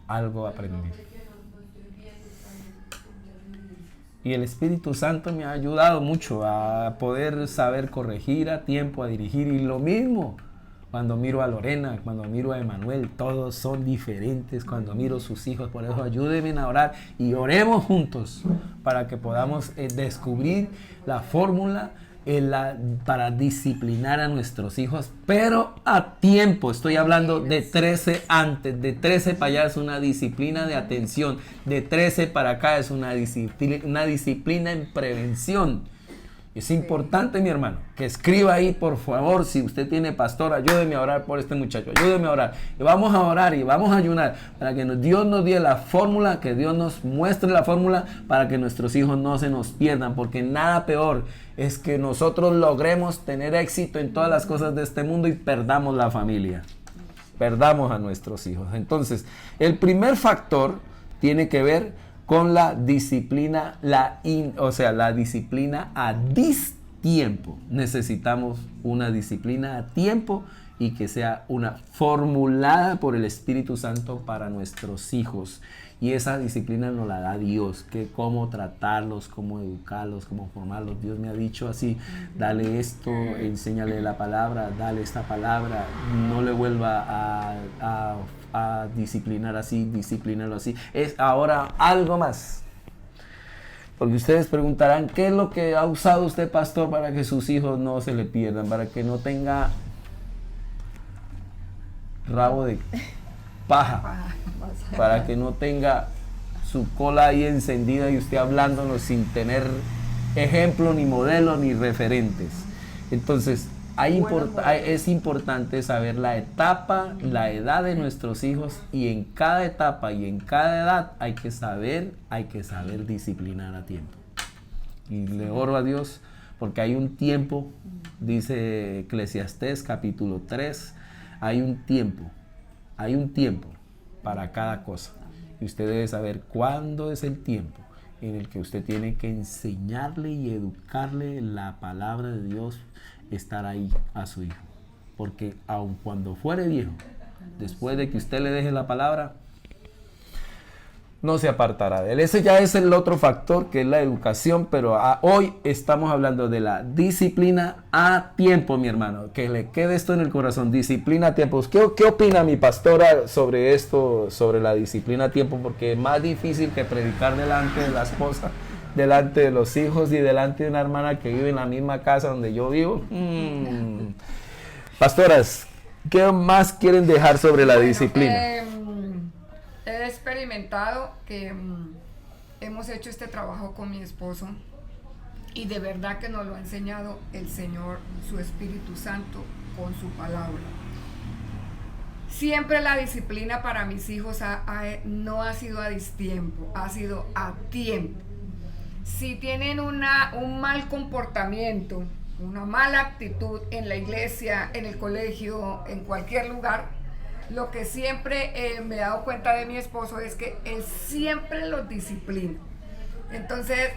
Algo aprendí. Y el Espíritu Santo me ha ayudado mucho a poder saber corregir a tiempo, a dirigir. Y lo mismo cuando miro a Lorena, cuando miro a Emanuel, todos son diferentes. Cuando miro sus hijos, por eso ayúdenme a orar y oremos juntos para que podamos descubrir la fórmula para disciplinar a nuestros hijos, pero a tiempo. Estoy hablando de 13 antes, de 13 para allá es una disciplina de atención, de 13 para acá es una disciplina en prevención. Es importante, mi hermano, que escriba ahí, por favor, si usted tiene pastor, ayúdeme a orar por este muchacho, ayúdeme a orar. Y vamos a orar y vamos a ayunar para que Dios nos dé la fórmula, que Dios nos muestre la fórmula para que nuestros hijos no se nos pierdan, porque nada peor es que nosotros logremos tener éxito en todas las cosas de este mundo y perdamos la familia, perdamos a nuestros hijos. Entonces, el primer factor tiene que ver con la disciplina, la disciplina a tiempo. Necesitamos una disciplina a tiempo y que sea una formulada por el Espíritu Santo para nuestros hijos. Y esa disciplina nos la da Dios, que cómo tratarlos, cómo educarlos, cómo formarlos. Dios me ha dicho así, dale esto, enséñale la palabra, dale esta palabra, no le vuelva a disciplinar así, disciplinarlo así. Es ahora algo más. Porque ustedes preguntarán, ¿qué es lo que ha usado usted, pastor, para que sus hijos no se le pierdan? Para que no tenga rabo de paja, para que no tenga su cola ahí encendida y usted hablándonos sin tener ejemplo, ni modelo, ni referentes. Entonces, es importante saber la etapa, la edad de nuestros hijos, y en cada etapa y en cada edad hay que saber disciplinar a tiempo. Y le oro a Dios porque hay un tiempo, dice Eclesiastés capítulo 3, hay un tiempo para cada cosa. Y usted debe saber cuándo es el tiempo en el que usted tiene que enseñarle y educarle la palabra de Dios, estar ahí a su hijo. Porque aun cuando fuere viejo, después de que usted le deje la palabra, no se apartará de él. Ese ya es el otro factor, que es la educación, pero hoy estamos hablando de la disciplina a tiempo, mi hermano. Que le quede esto en el corazón, disciplina a tiempo. ¿Qué opina mi pastora sobre esto, sobre la disciplina a tiempo? Porque es más difícil que predicar delante de la esposa, delante de los hijos y delante de una hermana que vive en la misma casa donde yo vivo. Pastoras, ¿qué más quieren dejar sobre la disciplina? He experimentado que hemos hecho este trabajo con mi esposo y de verdad que nos lo ha enseñado el Señor, su Espíritu Santo, con su palabra. Siempre la disciplina para mis hijos no ha sido a distiempo, ha sido a tiempo. Si tienen un mal comportamiento, una mala actitud en la iglesia, en el colegio, en cualquier lugar, lo que siempre me he dado cuenta de mi esposo es que él siempre los disciplina. Entonces,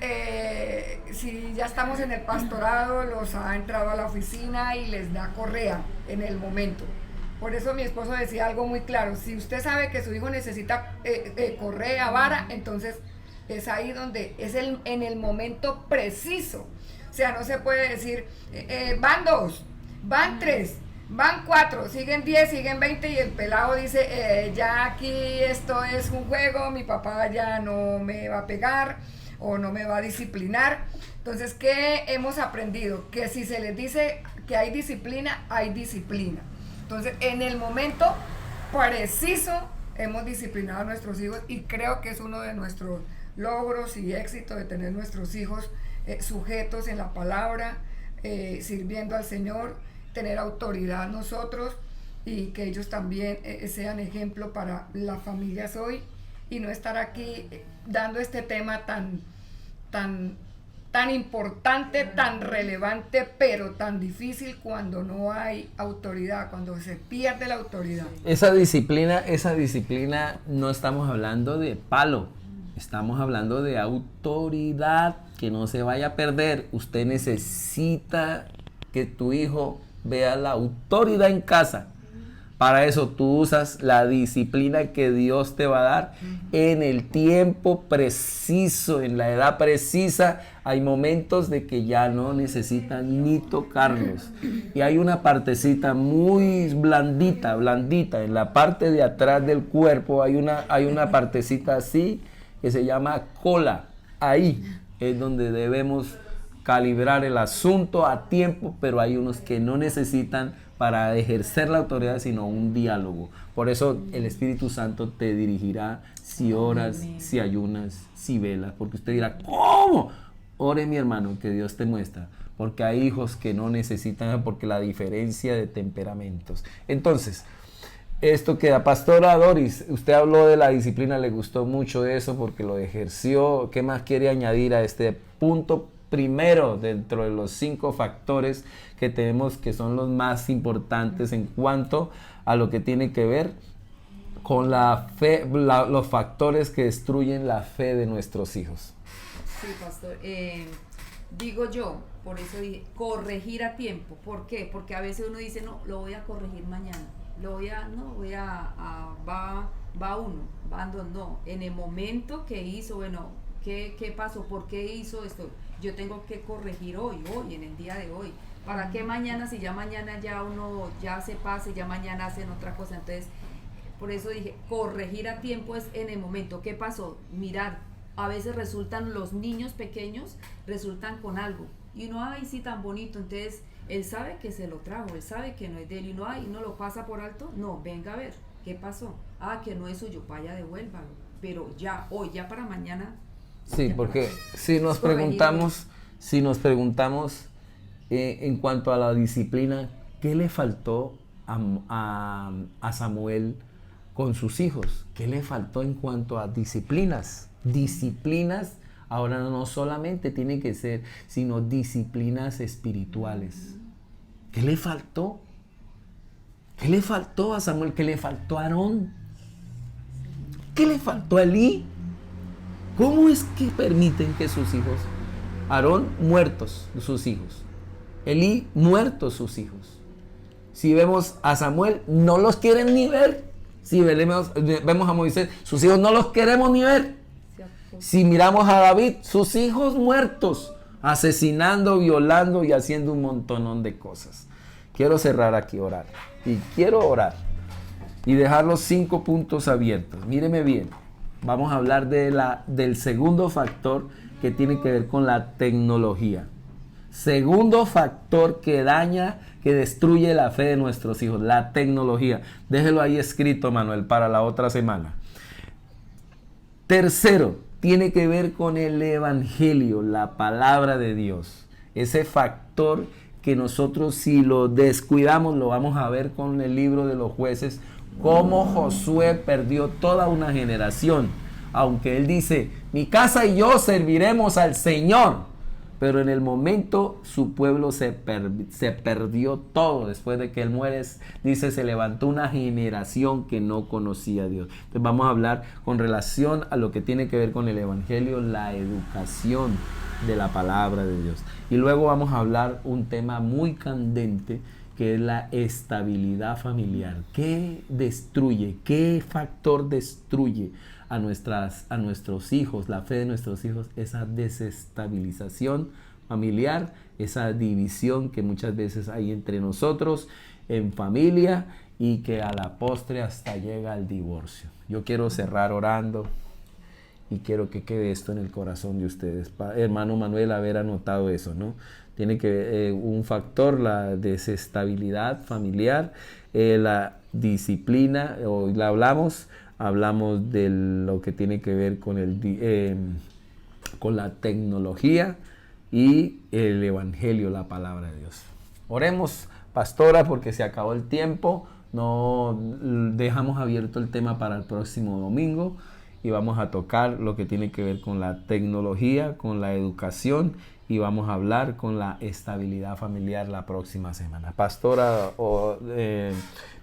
si ya estamos en el pastorado, los ha entrado a la oficina y les da correa en el momento. Por eso mi esposo decía algo muy claro: si usted sabe que su hijo necesita correa, vara, entonces es ahí donde es en el momento preciso. O sea, no se puede decir, van 2, van 3, van 4, siguen 10, siguen 20 y el pelado dice, ya aquí esto es un juego, mi papá ya no me va a pegar o no me va a disciplinar. Entonces, ¿qué hemos aprendido? Que si se les dice que hay disciplina, hay disciplina. Entonces, en el momento preciso hemos disciplinado a nuestros hijos y creo que es uno de nuestros logros y éxitos de tener nuestros hijos sujetos en la palabra, sirviendo al Señor, tener autoridad nosotros y que ellos también sean ejemplo para las familias hoy y no estar aquí dando este tema tan importante, tan relevante, pero tan difícil cuando no hay autoridad, cuando se pierde la autoridad. Esa disciplina no estamos hablando de palo, estamos hablando de autoridad, que no se vaya a perder. Usted necesita que tu hijo vea la autoridad en casa. Para eso tú usas la disciplina que Dios te va a dar en el tiempo preciso, en la edad precisa. Hay momentos de que ya no necesitan ni tocarlos. Y hay una partecita muy blandita, en la parte de atrás del cuerpo hay una partecita así que se llama cola. Ahí es donde debemos calibrar el asunto a tiempo, pero hay unos que no necesitan para ejercer la autoridad, sino un diálogo. Por eso el Espíritu Santo te dirigirá si oras, si ayunas, si velas, porque usted dirá, ¿cómo? Ore, mi hermano, que Dios te muestra, porque hay hijos que no necesitan, porque la diferencia de temperamentos. Entonces, esto queda. Pastora Doris, usted habló de la disciplina, le gustó mucho eso porque lo ejerció. ¿Qué más quiere añadir a este punto? Primero, dentro de los 5 factores que tenemos, que son los más importantes en cuanto a lo que tiene que ver con la fe, los factores que destruyen la fe de nuestros hijos. Sí, pastor. Digo yo, por eso dije, corregir a tiempo. ¿Por qué? Porque a veces uno dice, no, lo voy a corregir mañana. Va uno, van dos, no. En el momento que hizo, bueno, ¿qué pasó? ¿Por qué hizo esto? Yo tengo que corregir hoy, en el día de hoy. ¿Para qué mañana? Si ya mañana ya uno ya se pase, ya mañana hacen otra cosa. Entonces, por eso dije, corregir a tiempo es en el momento. ¿Qué pasó? Mirar, a veces los niños pequeños resultan con algo. Y uno, ay, sí, tan bonito. Entonces, él sabe que se lo trajo, él sabe que no es de él. Y uno lo pasa por alto. No, venga a ver, ¿qué pasó? Ah, que no es suyo, vaya, devuélvalo. Pero ya, hoy, ya para mañana. Sí, porque si nos preguntamos en cuanto a la disciplina, ¿qué le faltó a Samuel con sus hijos? ¿Qué le faltó en cuanto a disciplinas? Disciplinas, ahora no solamente tienen que ser, sino disciplinas espirituales. ¿Qué le faltó? ¿Qué le faltó a Samuel? ¿Qué le faltó a Aarón? ¿Qué le faltó a Elí? ¿Cómo es que permiten que sus hijos, Aarón muertos sus hijos, Elí muertos sus hijos? Si vemos a Samuel, no los quieren ni ver, Si vemos a Moisés, sus hijos no los queremos ni ver. Si miramos a David, sus hijos muertos, asesinando, violando y haciendo un montonón de cosas. Quiero cerrar aquí, orar. Y quiero orar y dejar los 5 puntos abiertos. Míreme bien. Vamos a hablar del segundo factor que tiene que ver con la tecnología. Segundo factor que daña, que destruye la fe de nuestros hijos, la tecnología. Déjelo ahí escrito, Manuel, para la otra semana. Tercero, tiene que ver con el evangelio, la palabra de Dios. Ese factor que nosotros, si lo descuidamos, lo vamos a ver con el libro de los jueces, cómo Josué perdió toda una generación. Aunque él dice, mi casa y yo serviremos al Señor. Pero en el momento su pueblo se perdió todo. Después de que él muere, dice, se levantó una generación que no conocía a Dios. Entonces vamos a hablar con relación a lo que tiene que ver con el evangelio, la educación de la palabra de Dios. Y luego vamos a hablar un tema muy candente, que es la estabilidad familiar. ¿Qué destruye? ¿Qué factor destruye a nuestros hijos, la fe de nuestros hijos? Esa desestabilización familiar, esa división que muchas veces hay entre nosotros en familia y que a la postre hasta llega al divorcio. Yo quiero cerrar orando y quiero que quede esto en el corazón de ustedes. Hermano Manuel, haber anotado eso, ¿no? Tiene que un factor, la desestabilidad familiar, la disciplina, hoy la hablamos de lo que tiene que ver con la tecnología y el evangelio, la palabra de Dios. Oremos, pastora, porque se acabó el tiempo. No dejamos abierto el tema para el próximo domingo y vamos a tocar lo que tiene que ver con la tecnología, con la educación, y vamos a hablar con la estabilidad familiar la próxima semana. Pastora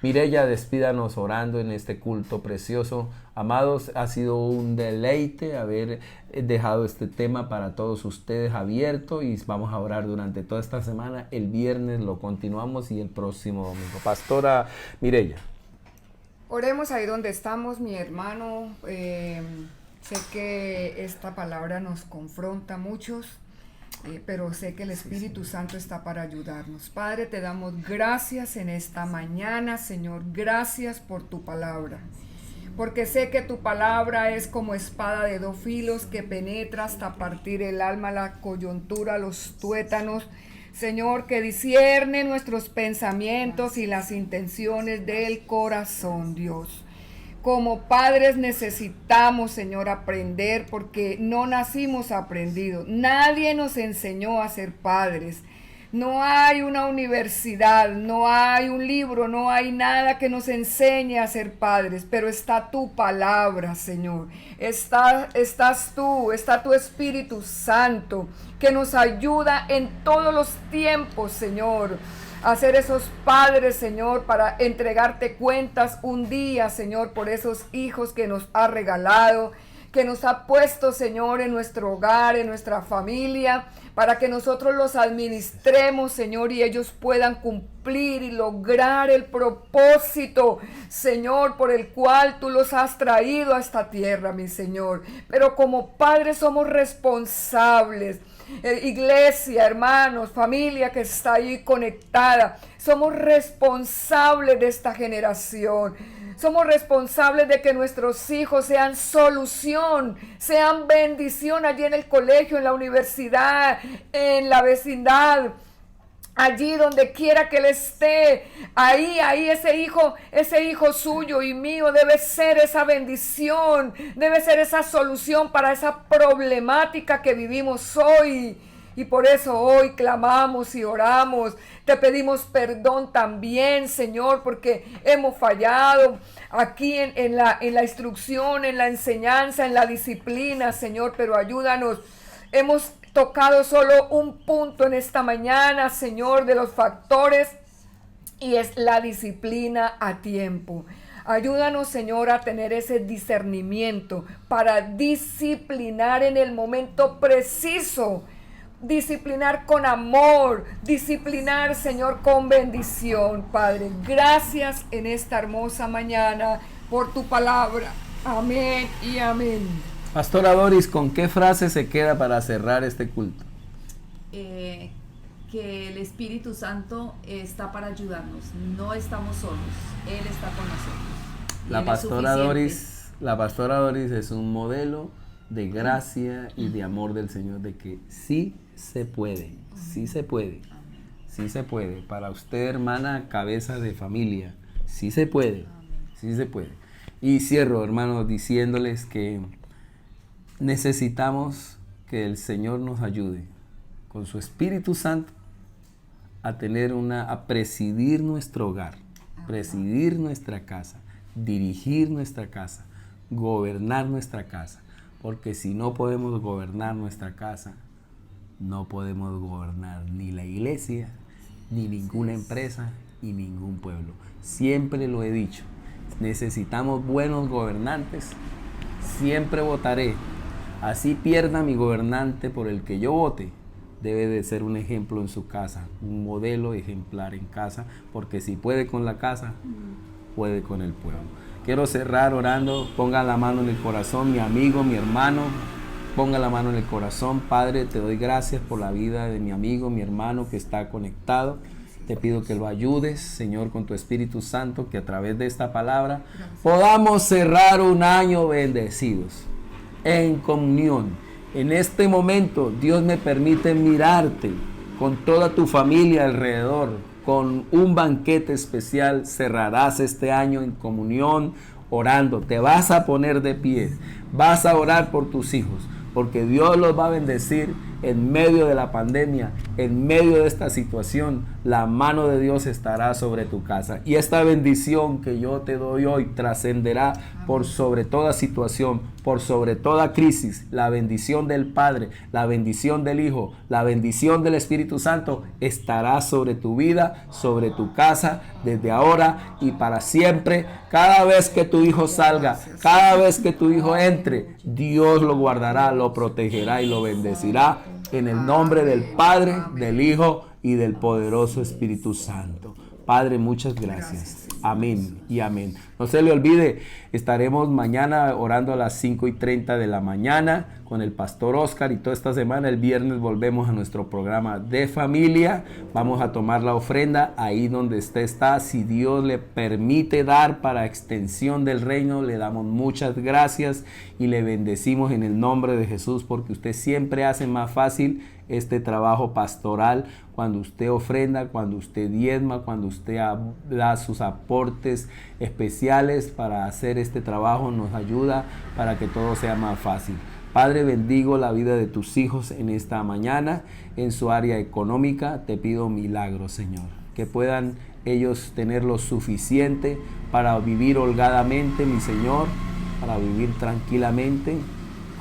Mireya, despídanos orando en este culto precioso. Amados, ha sido un deleite haber dejado este tema para todos ustedes abierto, y vamos a orar durante toda esta semana. El viernes lo continuamos y el próximo domingo. Pastora Mireya. Oremos ahí donde estamos, mi hermano. Sé que esta palabra nos confronta a muchos, pero sé que el Espíritu Santo está para ayudarnos. Padre, te damos gracias en esta mañana, Señor. Gracias por tu palabra, porque sé que tu palabra es como espada de 2 filos que penetra hasta partir el alma, la coyuntura, los tuétanos, Señor, que discierne nuestros pensamientos y las intenciones del corazón, Dios. Como padres necesitamos, Señor, aprender, porque no nacimos aprendidos. Nadie nos enseñó a ser padres. No hay una universidad, no hay un libro, no hay nada que nos enseñe a ser padres, pero está tu palabra, Señor. Estás tú, está tu Espíritu Santo, que nos ayuda en todos los tiempos, Señor, a ser esos padres, Señor, para entregarte cuentas un día, Señor, por esos hijos que nos ha regalado, que nos ha puesto, Señor, en nuestro hogar, en nuestra familia, para que nosotros los administremos, Señor, y ellos puedan cumplir y lograr el propósito, Señor, por el cual tú los has traído a esta tierra, mi Señor. Pero como padres somos responsables. Iglesia, hermanos, familia que está ahí conectada, somos responsables de esta generación. Somos responsables de que nuestros hijos sean solución, sean bendición allí en el colegio, en la universidad, en la vecindad, allí donde quiera que él esté. Ahí ese hijo suyo y mío debe ser esa bendición, debe ser esa solución para esa problemática que vivimos hoy. Y por eso hoy clamamos y oramos. Te pedimos perdón también, Señor, porque hemos fallado aquí en la instrucción, en la enseñanza, en la disciplina, Señor, pero ayúdanos. Hemos tocado solo un punto en esta mañana, Señor, de los factores, y es la disciplina a tiempo. Ayúdanos, Señor, a tener ese discernimiento para disciplinar en el momento preciso. Disciplinar con amor, disciplinar, Señor, con bendición, Padre. Gracias en esta hermosa mañana. por tu palabra. Amén y amén. Pastora Doris, ¿con qué frase se queda para cerrar este culto? Que el Espíritu Santo está para ayudarnos, no estamos solos, Él está con nosotros. La pastora Doris es un modelo de gracia y de amor del Señor, de que sí se puede, sí se puede, sí se puede. Para usted, hermana, cabeza de familia, sí se puede, sí se puede. Y cierro, hermanos, diciéndoles que necesitamos que el Señor nos ayude con su Espíritu Santo a presidir nuestro hogar, presidir nuestra casa, dirigir nuestra casa, gobernar nuestra casa. Porque si no podemos gobernar nuestra casa, no podemos gobernar ni la iglesia, ni ninguna empresa, y ningún pueblo. Siempre lo he dicho, necesitamos buenos gobernantes. Siempre votaré. Así pierda mi gobernante por el que yo vote, debe de ser un ejemplo en su casa, un modelo ejemplar en casa, porque si puede con la casa, puede con el pueblo. Quiero cerrar orando. Ponga la mano en el corazón, mi amigo, mi hermano. Ponga la mano en el corazón. Padre, te doy gracias por la vida de mi amigo, mi hermano que está conectado. Te pido que lo ayudes, Señor, con tu Espíritu Santo, que a través de esta palabra podamos cerrar un año bendecidos, en comunión. En este momento, Dios me permite mirarte con toda tu familia alrededor, con un banquete especial. Cerrarás este año en comunión, orando. Te vas a poner de pie, vas a orar por tus hijos, porque Dios los va a bendecir en medio de la pandemia, en medio de esta situación. La mano de Dios estará sobre tu casa, y esta bendición que yo te doy hoy trascenderá por sobre toda situación, por sobre toda crisis. La bendición del Padre, la bendición del Hijo, la bendición del Espíritu Santo estará sobre tu vida, sobre tu casa, desde ahora y para siempre. Cada vez que tu hijo salga, cada vez que tu hijo entre, Dios lo guardará, lo protegerá y lo bendecirá, en el nombre del Padre, del Hijo y del poderoso Espíritu Santo. Padre, muchas gracias. Amén y amén. No se le olvide, estaremos mañana orando a las 5:30 de la mañana con el pastor Oscar, y toda esta semana, el viernes, volvemos a nuestro programa de familia. Vamos a tomar la ofrenda ahí donde usted está. Si Dios le permite dar para extensión del reino, le damos muchas gracias y le bendecimos en el nombre de Jesús, porque usted siempre hace más fácil este trabajo pastoral cuando usted ofrenda, cuando usted diezma, cuando usted da sus aportes especiales para hacer este trabajo. Nos ayuda para que todo sea más fácil. Padre, bendigo la vida de tus hijos en esta mañana, en su área económica. Te pido milagros, Señor, que puedan ellos tener lo suficiente para vivir holgadamente, mi Señor, para vivir tranquilamente,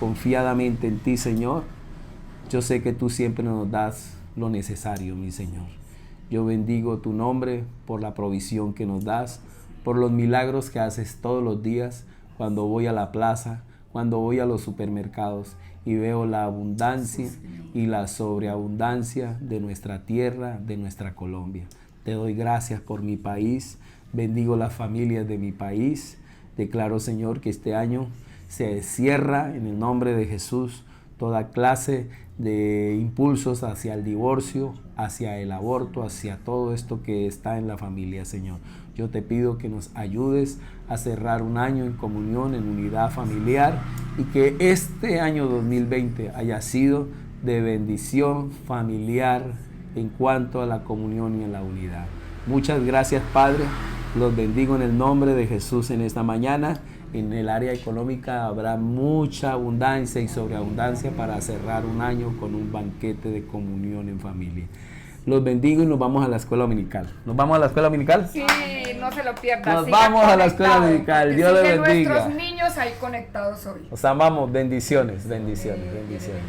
confiadamente en ti, Señor. Yo sé que tú siempre nos das lo necesario, mi Señor. Yo bendigo tu nombre por la provisión que nos das, por los milagros que haces todos los días, cuando voy a la plaza, cuando voy a los supermercados y veo la abundancia y la sobreabundancia de nuestra tierra, de nuestra Colombia. Te doy gracias por mi país, bendigo las familias de mi país. Declaro, Señor, que este año se cierra en el nombre de Jesús toda clase de impulsos hacia el divorcio, hacia el aborto, hacia todo esto que está en la familia, Señor. Yo te pido que nos ayudes a cerrar un año en comunión, en unidad familiar, y que este año 2020 haya sido de bendición familiar en cuanto a la comunión y en la unidad. Muchas gracias, Padre. Los bendigo en el nombre de Jesús en esta mañana. En el área económica habrá mucha abundancia y sobreabundancia para cerrar un año con un banquete de comunión en familia. Los bendigo y nos vamos a la escuela dominical. ¿Nos vamos a la escuela dominical? Sí, no se lo pierdan. Nos vamos a la escuela dominical. Dios les bendiga. Nuestros niños ahí conectados hoy. Os amamos. Bendiciones, bendiciones, bendiciones.